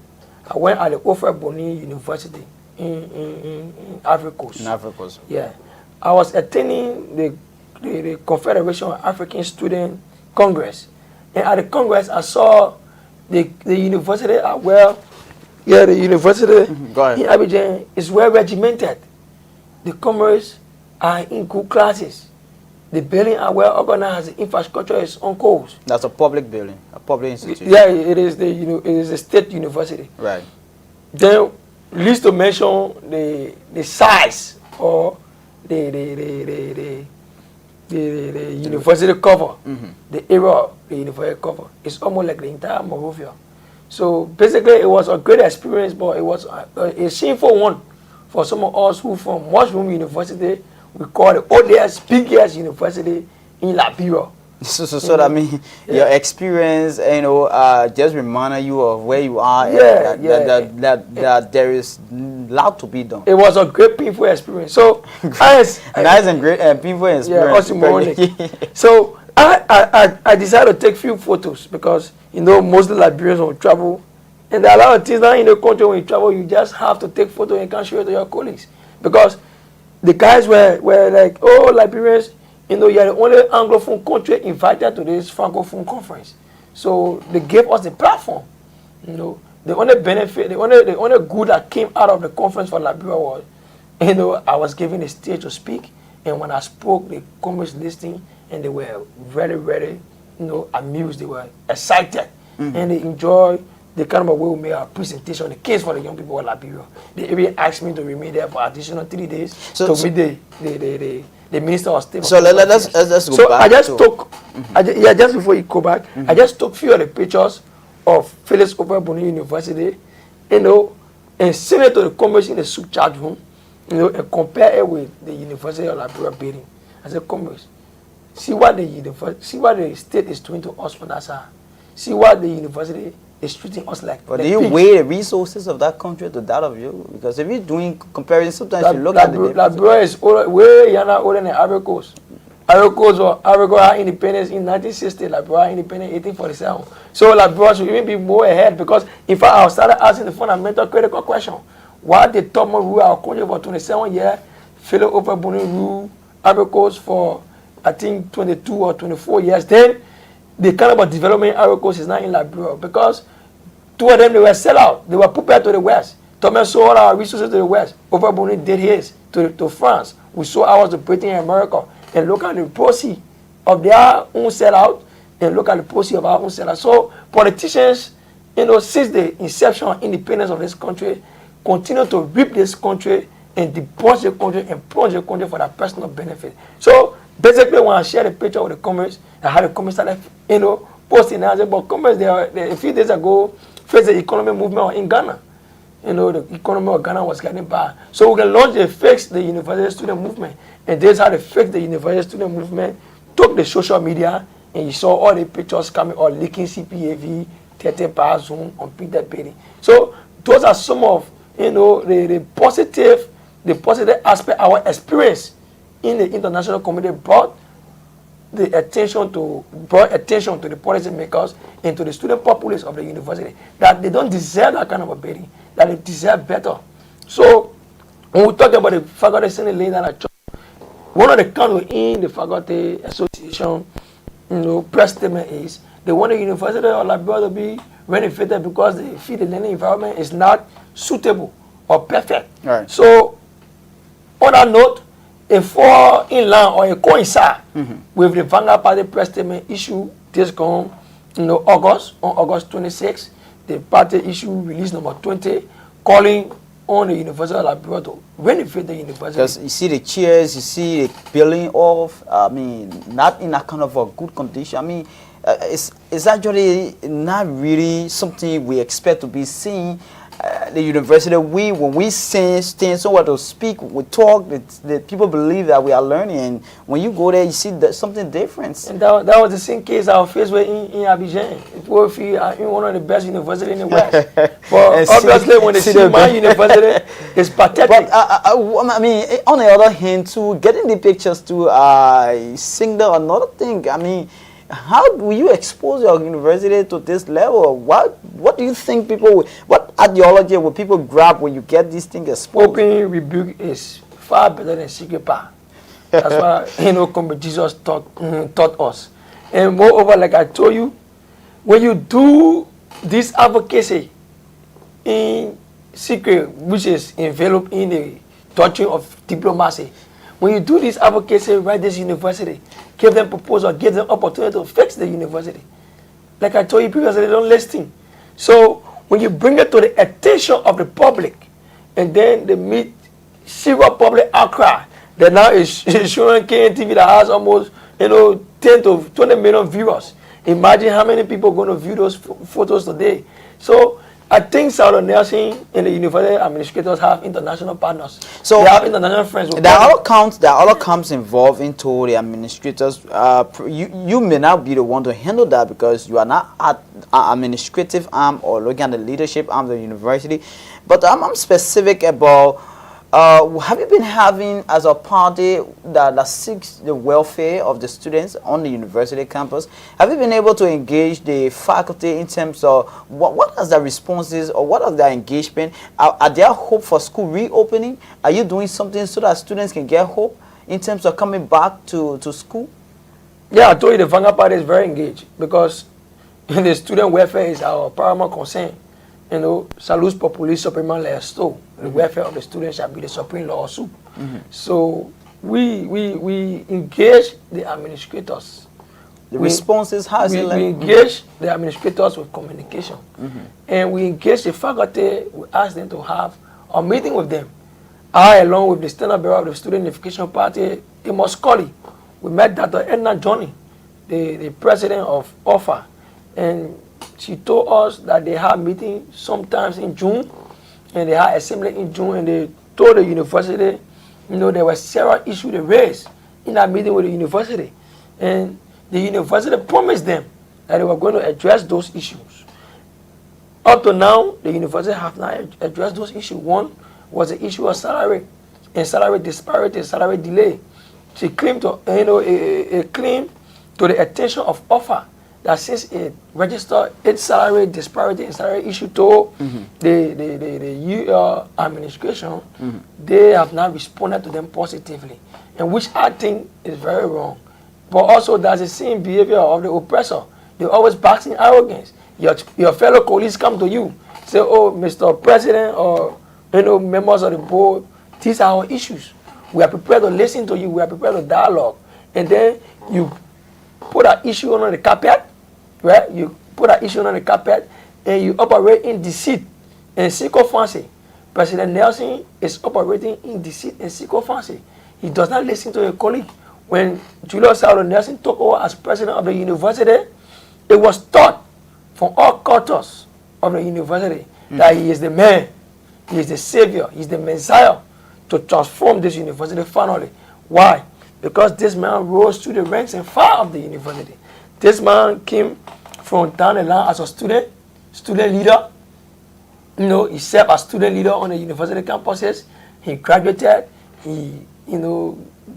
I went at the Ofer Boni University in Ivory Coast. In Ivory Coast. Yeah. I was attending the Confederation of African Student Congress. And at the Congress, I saw the university the university in Abidjan is well regimented. The commerce are in good classes. The building are well organized. The infrastructure is on course. That's a public building, a public institution. Yeah, it is it is a state university. Right. Then, least to mention the size or the university cover, the area of the university cover. It's almost like the entire Monrovia. So basically, it was a great experience, but it was a shameful one for some of us who from Mushroom University. We call the oldest, biggest university in Liberia. So that means your experience, just reminded you of where you are. That there is a lot to be done. It was a great painful experience. So nice and great and painful experience. Yeah, so I decided to take few photos because mostly Liberians will travel, and there are a lot of things that in the country when you travel you just have to take photos and can't show it to your colleagues because the guys were like, oh, Liberians, you're the only Anglophone country invited to this Francophone conference. So they gave us the platform. The only benefit, the only good that came out of the conference for Liberia was, I was given a stage to speak, and when I spoke, the Congress listening, and they were very, very, amused. They were excited, and they enjoyed the kind of way we made our presentation, the case for the young people of Liberia. They even asked me to remain there for additional 3 days to meet the Minister of State. So let's go so back. I just took, just before you go back, I just took few of the pictures of Felix Oper Boni University, and send it to the Congress in the SUP charge room, and compare it with the University of Liberia building. I said, Congress, see what the state is doing to us on that side. See what the university is treating us like. But do you weigh the resources of that country to that of you? Because if you're doing comparison, sometimes you look at the Liberia is way older than Ivory Coast. Ivory Coast had independence in 1960. Liberia had independence in 1847. So Liberia should even be more ahead because in fact I started asking the fundamental critical question: why did Thomas rule our country for 27 years? Philip Oper Boni ruled Ivory Coast for I think 22 or 24 years. Then the kind of development in Ivory Coast is not in Liberia because two of them, they were sell out. They were prepared to the West. Thomas sold our resources to the West. Oper Boni did his to France. We sold ours to Britain and America. And look at the proceeds of their own sellout and look at the proceeds of our own sellout. So politicians, since the inception of independence of this country, continue to reap this country and debauch the country and plunge the country for their personal benefit. So basically, when I shared the picture with the Commerce, I had the Commerce started, posting. I said, but Commerce, a few days ago, faced the economic movement in Ghana. The economy of Ghana was getting bad. So we can launch the Fix the University Student Movement. And this is how the Fix the University Student Movement took the social media, and you saw all the pictures coming, all leaking CPAV, 13 power Zoom on Peter Petty. So those are some of, the positive aspect, our experience in the international community brought attention to the policy makers and to the student populace of the university that they don't deserve that kind of a bidding, that they deserve better. So when we talk about the faculty senate lane that I chose, one of the council in the faculty association press statement is they want the University of Liberia to be renovated because they feel the learning environment is not suitable or perfect. Right. So on that note, a fall in line or a coincide with the Vanguard Party press statement issue this gone, on August 26, the party issue release number 20, calling on the University of Liberia to renovate the university. Because you see the chairs, you see the building off, not in a kind of a good condition. It's actually not really something we expect to be seen. The university, when we stand somewhere to speak, we talk, the people believe that we are learning, and when you go there, you see that something different. And that was the same case I was faced with in Abidjan. People feel in one of the best universities in the West. But obviously, when they see my university, It's pathetic. But I mean, on the other hand, too, getting the pictures to single another thing. I mean, how do you expose your university to this level? What do you think people? What ideology will people grab when you get these things exposed? Open rebuke is far better than secret power. That's why come Jesus taught us. And moreover, like I told you, when you do this advocacy in secret, which is enveloped in the doctrine of diplomacy, when you do this advocacy, write this university, give them proposal, give them opportunity to fix the university. Like I told you previously, they don't listen. So when you bring it to the attention of the public, and then they meet serious public outcry, that now is showing KYouth that has almost 10 to 20 million viewers. Imagine how many people are going to view those photos today. So I think Saulo Nelson and the university administrators have international partners. So they have international friends. There are other camps involved into the administrators. You may not be the one to handle that because you are not at administrative arm or looking at the leadership arm of the university. But I'm specific about. Have you been having as a party that seeks the welfare of the students on the university campus? Have you been able to engage the faculty in terms of what are their responses or what are their engagement? Are there hope for school reopening? Are you doing something so that students can get hope in terms of coming back to school? Yeah, I told you the Vanguard Party is very engaged because the student welfare is our paramount concern. Salus populis suprema lesto. The welfare of the students shall be the supreme law of SUP. So we engage the administrators. The responses has we engage the administrators with communication, and we engage the faculty. We ask them to have a meeting with them. I, along with the Standard Bureau of the Student Unification Party, Amos Colley, we met Dr. Edna Johnny, the president of OFA, and she told us that they had meeting sometimes in June, and they had assembly in June, and they told the university, there were several issues they raised in that meeting with the university, and the university promised them that they were going to address those issues. Up to now, the university have not addressed those issues. One was the issue of salary and salary disparity and salary delay. She claimed to, a claim to the attention of OFA that since it registered its salary disparity and salary issue to the administration, they have not responded to them positively, and which I think is very wrong. But also there's the same behavior of the oppressor. They always box in arrogance. Your fellow colleagues come to you, say, oh, Mr. President, or members of the board, these are our issues. We are prepared to listen to you, we are prepared to dialogue. And then you put an issue on the carpet, right? You put an issue on the carpet and you operate in deceit and sycophancy. President Nelson is operating in deceit and sycophancy. He does not listen to a colleague. When Julius Saulo Nelson took over as president of the university, it was taught from all quarters of the university that he is the man, he is the savior, he is the Messiah to transform this university finally. Why? Because this man rose to the ranks and file of the university. This man came from down the line as a student leader. He served as student leader on the university campuses. He graduated. He,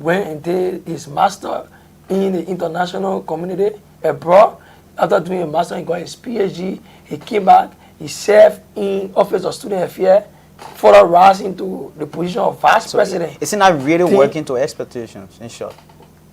went and did his master in the international community abroad. After doing a master, he got his PhD. He came back. He served in Office of Student Affairs, further rise into the position of vice president. Isn't that really working to expectations, in short?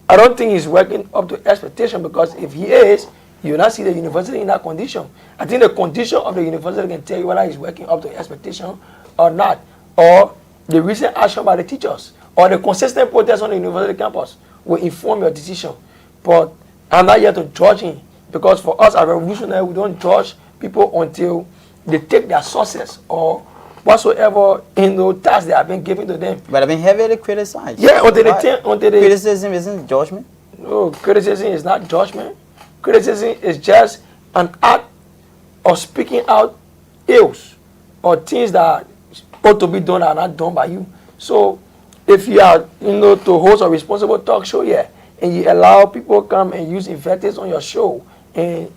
I don't think he's working up to expectation, because if he is, you will not see the university in that condition. I think the condition of the university can tell you whether he's working up to expectation or not, or the recent action by the teachers, or the consistent protest on the university campus will inform your decision. But I'm not here to judge him, because for us as revolutionaries, we don't judge people until they take their sources or whatsoever tasks they have been given to them. But I've been heavily criticized. Yeah, until they criticism isn't judgment. No, criticism is not judgment. Criticism is just an act of speaking out ills or things that ought to be done are not done by you. So if you are, to host a responsible talk show, and you allow people come and use invectives on your show, and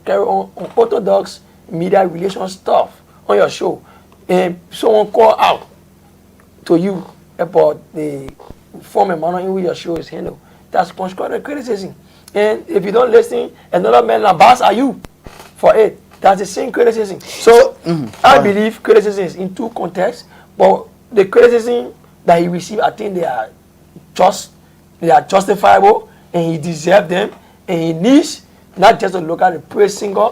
carry on orthodox media relations stuff on your show, and someone call out to you about the form and manner in which your show is handled. That's constructive criticism. And if you don't listen, another man lambasts at you for it. That's the same criticism. So I believe criticism is in two contexts, but the criticism that he received, I think they are justifiable, and he deserves them, and he needs not just to look at the praise singer,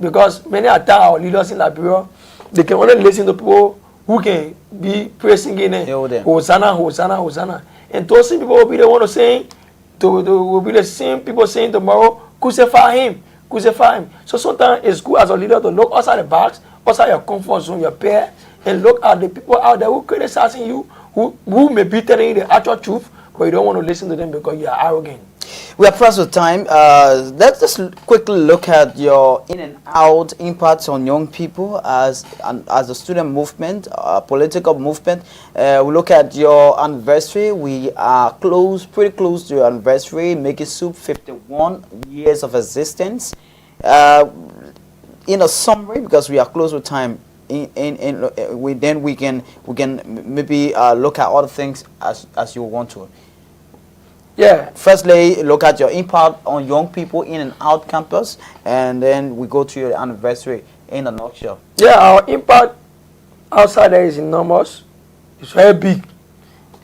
because many of our leaders in Liberia, they can only listen to people who can be praising in it. Hosanna, Hosanna, Hosanna. And those same people will be the one to saying, will be the same people saying tomorrow, crucify him, crucify him. So sometimes it's good as a leader to look outside the box, outside your comfort zone, your pair, and look at the people out there who criticizing you, who may be telling you the actual truth, but you don't want to listen to them because you are arrogant. We are pressed with time. Let's just quickly look at your in and out impacts on young people as a student movement, political movement. We look at your anniversary. We are pretty close to your anniversary, making SUP 51 years of existence. In a summary, because we are close with time, we can maybe look at other things as you want to. Yeah. Firstly, look at your impact on young people in and out campus, and then we go to your anniversary in a nutshell. Yeah, our impact outside there is enormous. It's very big.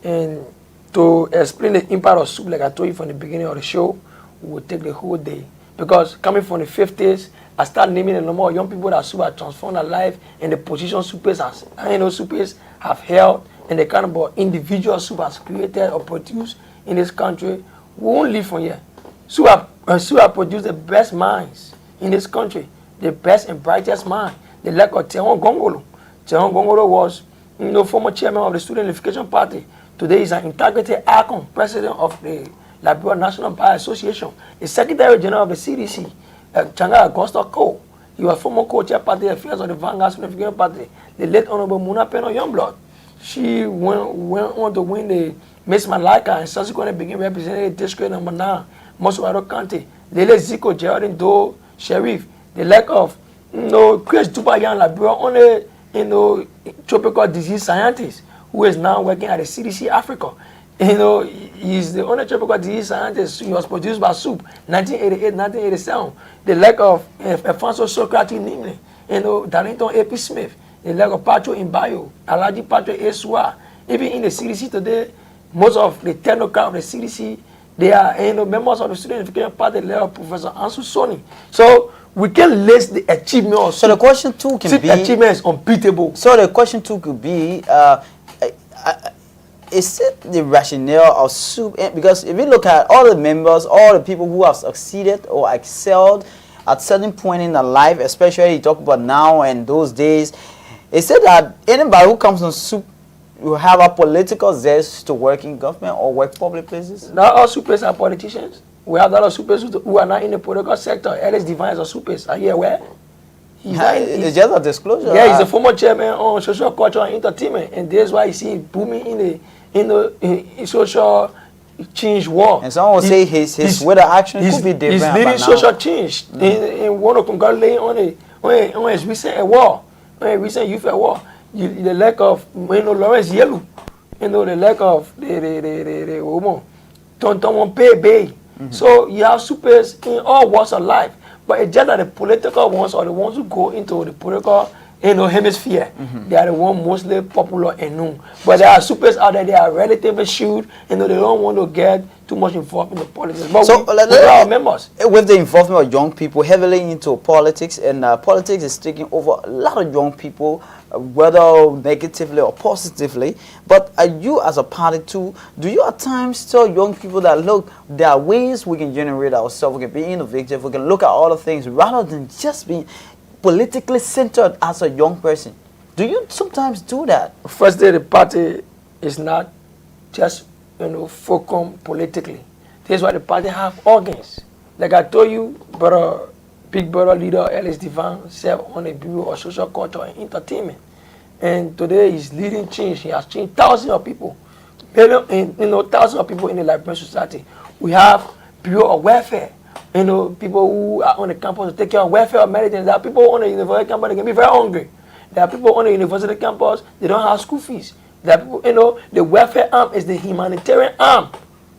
And to explain the impact of SUP, like I told you from the beginning of the show, we will take the whole day. Because coming from the 50s, I started naming a number of young people that SUP have transformed their life and the position SUPers SUPers have held, and the kind of individual SUP has created or produced in this country. We won't live from here. SUP have produced the best minds in this country, the best and brightest mind. The like of Tehon Gongolo. Tehon Gongolo was, former chairman of the Student Unification Party. Today he's an integrated icon, president of the Liberia National Bar Association, the Secretary General of the CDC, Changa Augusta Cole. He was former co-chair party affairs of the Vanguard Student Unification Party. The late Honorable Muna Peno Youngblood. She went on to win the Miss Malika and subsequently began representing District Number 9, Mustapha County. The late Zico Geraldine Doe Sheriff. The lack of Chris Dubayan Liberia, only tropical disease scientist who is now working at the CDC Africa. He's the only tropical disease scientist. He was produced by SUP 1988, 1987. The lack of Alfonso Socrates Nimley, Darlington A.P. Smith. The lack of Patrick Imbayo, Alaji Patrick Esua. Even in the CDC today, most of the technocrats of the CDC, they are members of the Student Unification Party, led by Professor Ansu Soni. So we can list the achievement of SUP. So the question too can be, achievement is unbeatable. So the question too could be, is it the rationale of SUP? Because if you look at all the members, all the people who have succeeded or excelled at certain point in their life, especially you talk about now and those days, is it that anybody who comes on SUP will have a political zest to work in government or work public places? Not all SUPers are politicians. We have a lot of SUPers who are not in the political sector. Ellis Divine is a SUPers. Are you aware? It's just a disclosure. Yeah, he's a former chairman on social culture and entertainment, and that's why you see it booming in the social change war. And someone will say his way of action could be different. He's leading social change. And want to congratulate on his recent award, on his recent youth award. The lack of Lawrence Yellow, the lack of the woman, Tonton Bay. So you have SUPers in all walks of life, but it's just that the political ones are the ones who go into the political hemisphere. They are the ones mostly popular and known. But there are SUPers out there, they are relatively shrewd, and they don't want to get too much involved in the politics. But so we are members. With the involvement of young people heavily into politics, and politics is taking over a lot of young people, whether negatively or positively. But you as a party too, do you at times tell young people that, look, there are ways we can generate ourselves, we can be innovative, we can look at all the things rather than just being politically centered as a young person? Do you sometimes do that? Firstly, the party is not just focused politically. That's why the party have organs. Like I told you, big brother leader Ellis Divine served on the Bureau of Social Culture and Entertainment. And today he's leading change. He has changed thousands of people. Thousands of people in the Liberian society. We have Bureau of Welfare. People who are on the campus to take care of welfare of Americans. There are people on the university campus that can be very hungry. There are people on the university campus, they don't have school fees. That, you know, the welfare arm is the humanitarian arm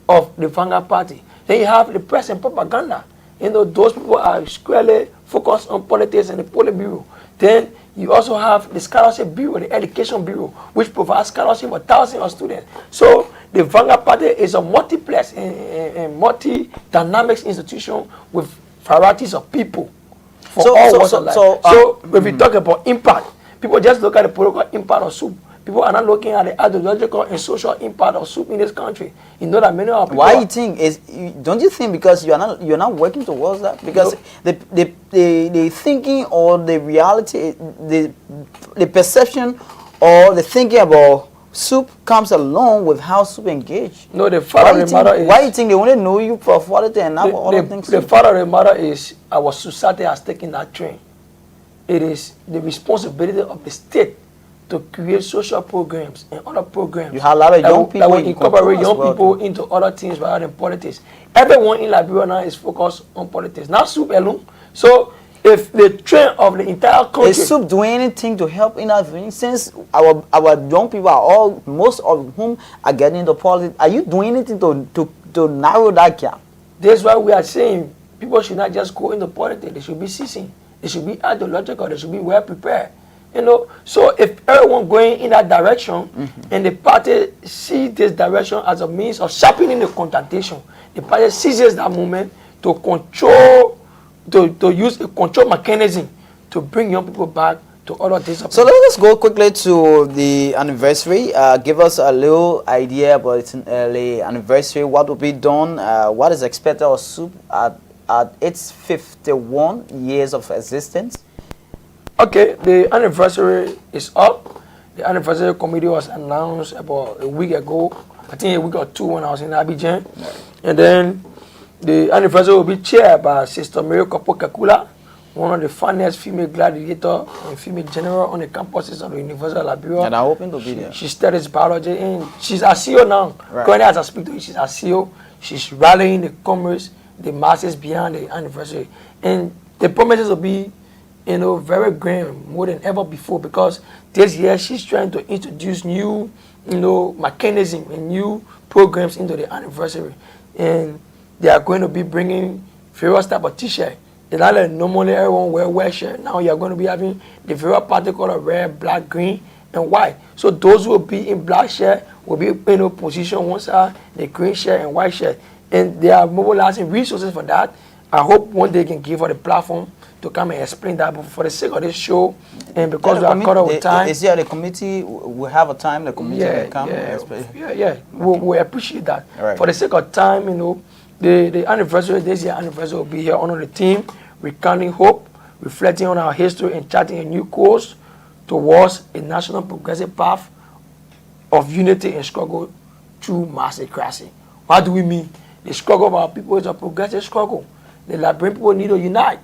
of the Vanguard Party. Then you have the press and propaganda. You know, those people are squarely focused on politics and the Politburo. Then you also have the Scholarship Bureau, the Education Bureau, which provides scholarship for thousands of students. So the Vanguard Party is a multiplex and multi-dynamics institution with varieties of people for all walks of life. So if we talk about impact, people just look at the political impact of SUP. People are not looking at the ideological and social impact of SUP in this country. You know that many of people. Why you think is? Don't you think because you're not working towards that? Because the thinking or the reality, the perception or the thinking about SUP comes along with how SUP engage. No, the fact of the matter is. Why you think they only know you for quality and not for other things? The fact of the matter is our society has taken that train. It is the responsibility of the state to create social programs and other programs. You have a lot of young people that will incorporate young people into other things rather than politics. Everyone in Liberia now is focused on politics, not SUP alone. So if the trend of the entire country... Is SUP doing anything to help in our thing? Since our young people are all, most of whom are getting into politics, are you doing anything to narrow that gap? That's why we are saying people should not just go into politics. They should be seasoned. They should be ideological. They should be well prepared. You know, so if everyone going in that direction and the party see this direction as a means of sharpening the confrontation, the party seizes that moment to control, to use a control mechanism to bring young people back to other disciplines. So let us go quickly to the anniversary. Give us a little idea about its early anniversary. What will be done? What is expected of SUP at its 51 years of existence? Okay, the anniversary is up. The anniversary committee was announced about a week ago. I think a week or two when I was in Abidjan. And then the anniversary will be chaired by Sister Mary Kopo Kakula, one of the finest female gladiator and female general on the campuses of the University of Liberia. And I'm hoping to be there. She studies biology and she's a CEO now. Right. Currently, as I speak to you, she's a CEO. She's rallying the commerce, the masses behind the anniversary. And the promises will be, you know, very grand, more than ever before, because this year she's trying to introduce new, you know, mechanism and new programs into the anniversary. And they are going to be bringing various type of t-shirt. It's not like normally everyone wear white shirt. Now you're going to be having the various particular red, black, green, and white. So those who will be in black shirt will be, you know, position one side, the green shirt and white shirt. And they are mobilizing resources for that. I hope one day can give her the platform to come and explain that, but for the sake of this show, and because we are caught up with time. Is there the committee, we have a time, the committee will come? We appreciate that. Right. For the sake of time, you know, the anniversary, this year anniversary will be here under the theme, Recounting Hope, reflecting on our history and charting a new course towards a national progressive path of unity and struggle through massocracy. What do we mean? The struggle of our people is a progressive struggle. The Liberian people need to unite.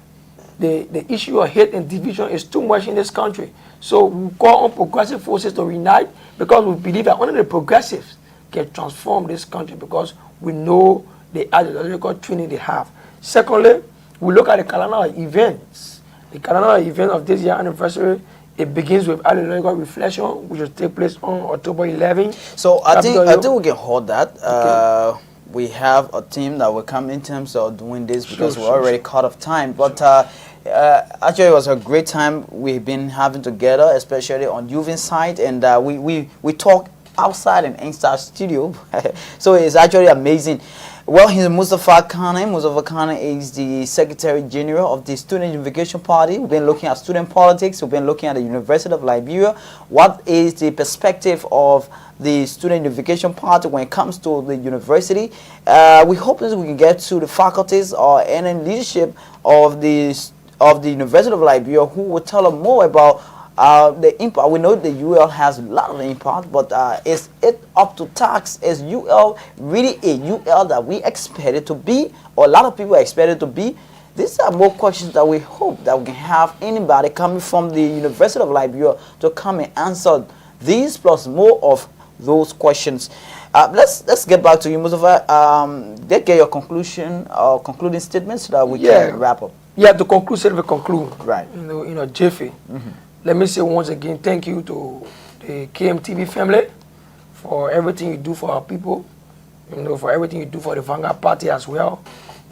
The issue of hate and division is too much in this country. So we call on progressive forces to unite because we believe that only the progressives can transform this country because we know the ideological training they have. Secondly, we look at the calendar of events. The calendar event of this year anniversary, it begins with ideological reflection, which will take place on October 11. So I think we can hold that. Okay. We have a team that will come in terms of doing this because we're already caught of time. But actually, it was a great time we've been having together, especially on KYouth Insight, and we talk outside and inside studio. So it's actually amazing. Well, he's Mustapha Kanneh. Mustapha Kanneh is the Secretary General of the Student Unification Party. We've been looking at student politics. We've been looking at the University of Liberia. What is the perspective of the Student Unification Party when it comes to the university? We hope that we can get to the faculties or any leadership of the University of Liberia who will tell us more about the impact. We know the UL has a lot of impact, but is it up to task? Is UL really a UL that we expected to be, or a lot of people expected to be? These are more questions that we hope that we can have anybody coming from the University of Liberia to come and answer these plus more of those questions. Let's get back to you, Mustapha. Get your conclusion or concluding statements so that we can wrap up. Yeah, to conclude, we conclude. Right. Jiffy. Let me say once again, thank you to the KMTV family for everything you do for our people, for everything you do for the Vanguard Party as well.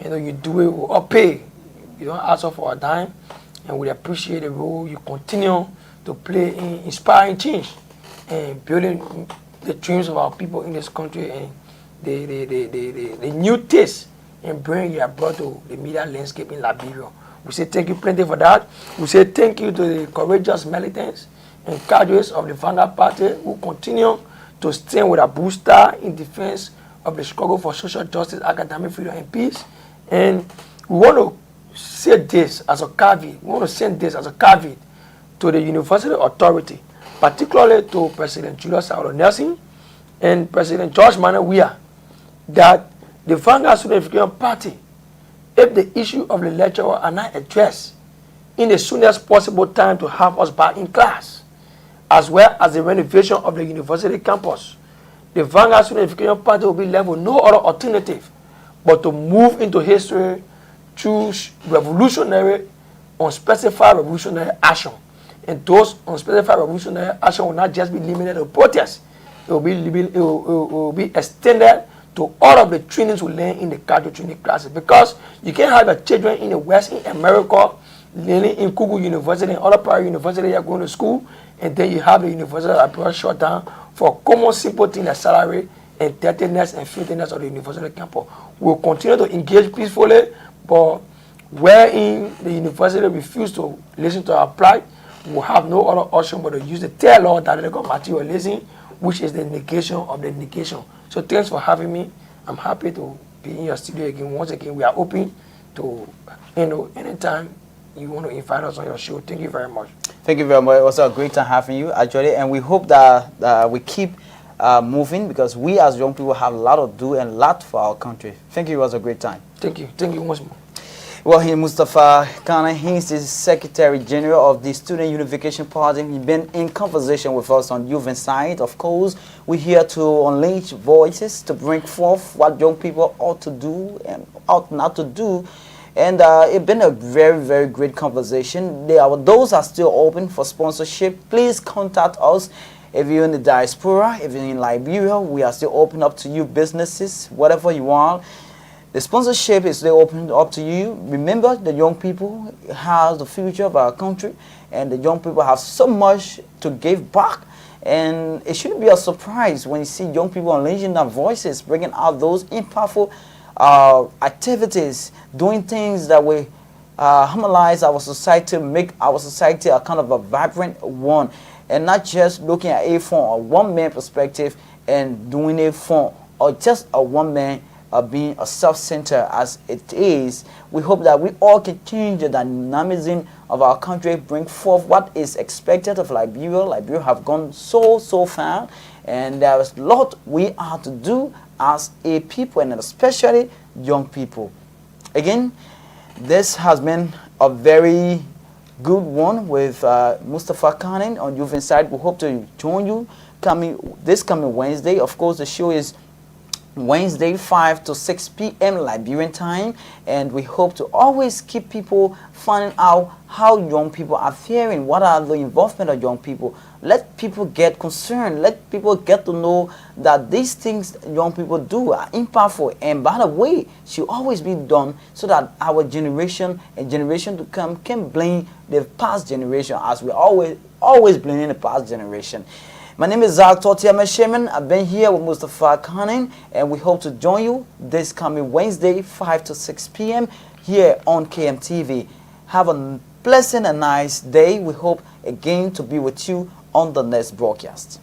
You do it with all pay. You don't ask us for a dime, and we appreciate the role you continue to play in inspiring change and building the dreams of our people in this country and the new taste and bring you brought to the media landscape in Liberia. We say thank you plenty for that. We say thank you to the courageous militants and cadres of the Vanguard Party who continue to stand with a booster in defense of the struggle for social justice, academic freedom, and peace. And we want to say this as a caveat. We want to send this as a caveat to the university authority, particularly to President Julius Saulo Nelson and President George Manuel, that the Vanguard Student Unification Party, if the issue of the lecturer are not addressed in the soonest possible time to have us back in class, as well as the renovation of the university campus, the Vanguard Student Unification Party will be left with no other alternative but to move into history through revolutionary, unspecified revolutionary action. And those unspecified revolutionary action will not just be limited to protests. It will be extended to all of the trainings we learn in the graduate training classes, because you can't have your children in the West, in America, learning in Google University and other private universities you're going to school, and then you have the university that are shut down for common simple things like salary and dirtiness and filthiness of the university campus. We'll continue to engage peacefully, but wherein the university refuses to listen to our plight, we'll have no other option but to use the third law that they got materialism, which is the negation of the negation. So thanks for having me. I'm happy to be in your studio again. Once again, we are open to, anytime you want to invite us on your show. Thank you very much. Thank you very much. It was a great time having you, actually, and we hope that we keep moving, because we as young people have a lot to do and a lot for our country. Thank you. It was a great time. Thank you. Thank you once more. Well, he Mustapha Kanneh, he's the Secretary General of the Student Unification Party. He's been in conversation with us on Youth Inside. Of course, we're here to unleash voices, to bring forth what young people ought to do and ought not to do. And it's been a very, very great conversation. Those are still open for sponsorship. Please contact us. If you're in the diaspora, if you're in Liberia, we are still open up to you, businesses, whatever you want. The sponsorship is still open up to you. Remember, the young people have the future of our country, and the young people have so much to give back. And it shouldn't be a surprise when you see young people unleashing their voices, bringing out those impactful activities, doing things that will harmonize our society, make our society a kind of a vibrant one, and not just looking at it from a one-man perspective and doing it from just a one-man being a self-centered as it is. We hope that we all can change the dynamism of our country, bring forth what is expected of Liberia. Liberia have gone so far, and there is a lot we are to do as a people, and especially young people. Again, this has been a very good one with Mustapha Kanneh on Youth Inside. We hope to join you this coming Wednesday. Of course, the show is Wednesday 5 to 6 p.m. Liberian time, and we hope to always keep people finding out how young people are faring, what are the involvement of young people. Let people get concerned, let people get to know that these things young people do are impactful, and by the way, should always be done so that our generation and generation to come can blame the past generation, as we always blame the past generation. My name is Zac Sherman. I've been here with Mustapha Kanneh, and we hope to join you this coming Wednesday, 5 to 6 p.m. here on KMTV. Have a pleasant and nice day. We hope again to be with you on the next broadcast.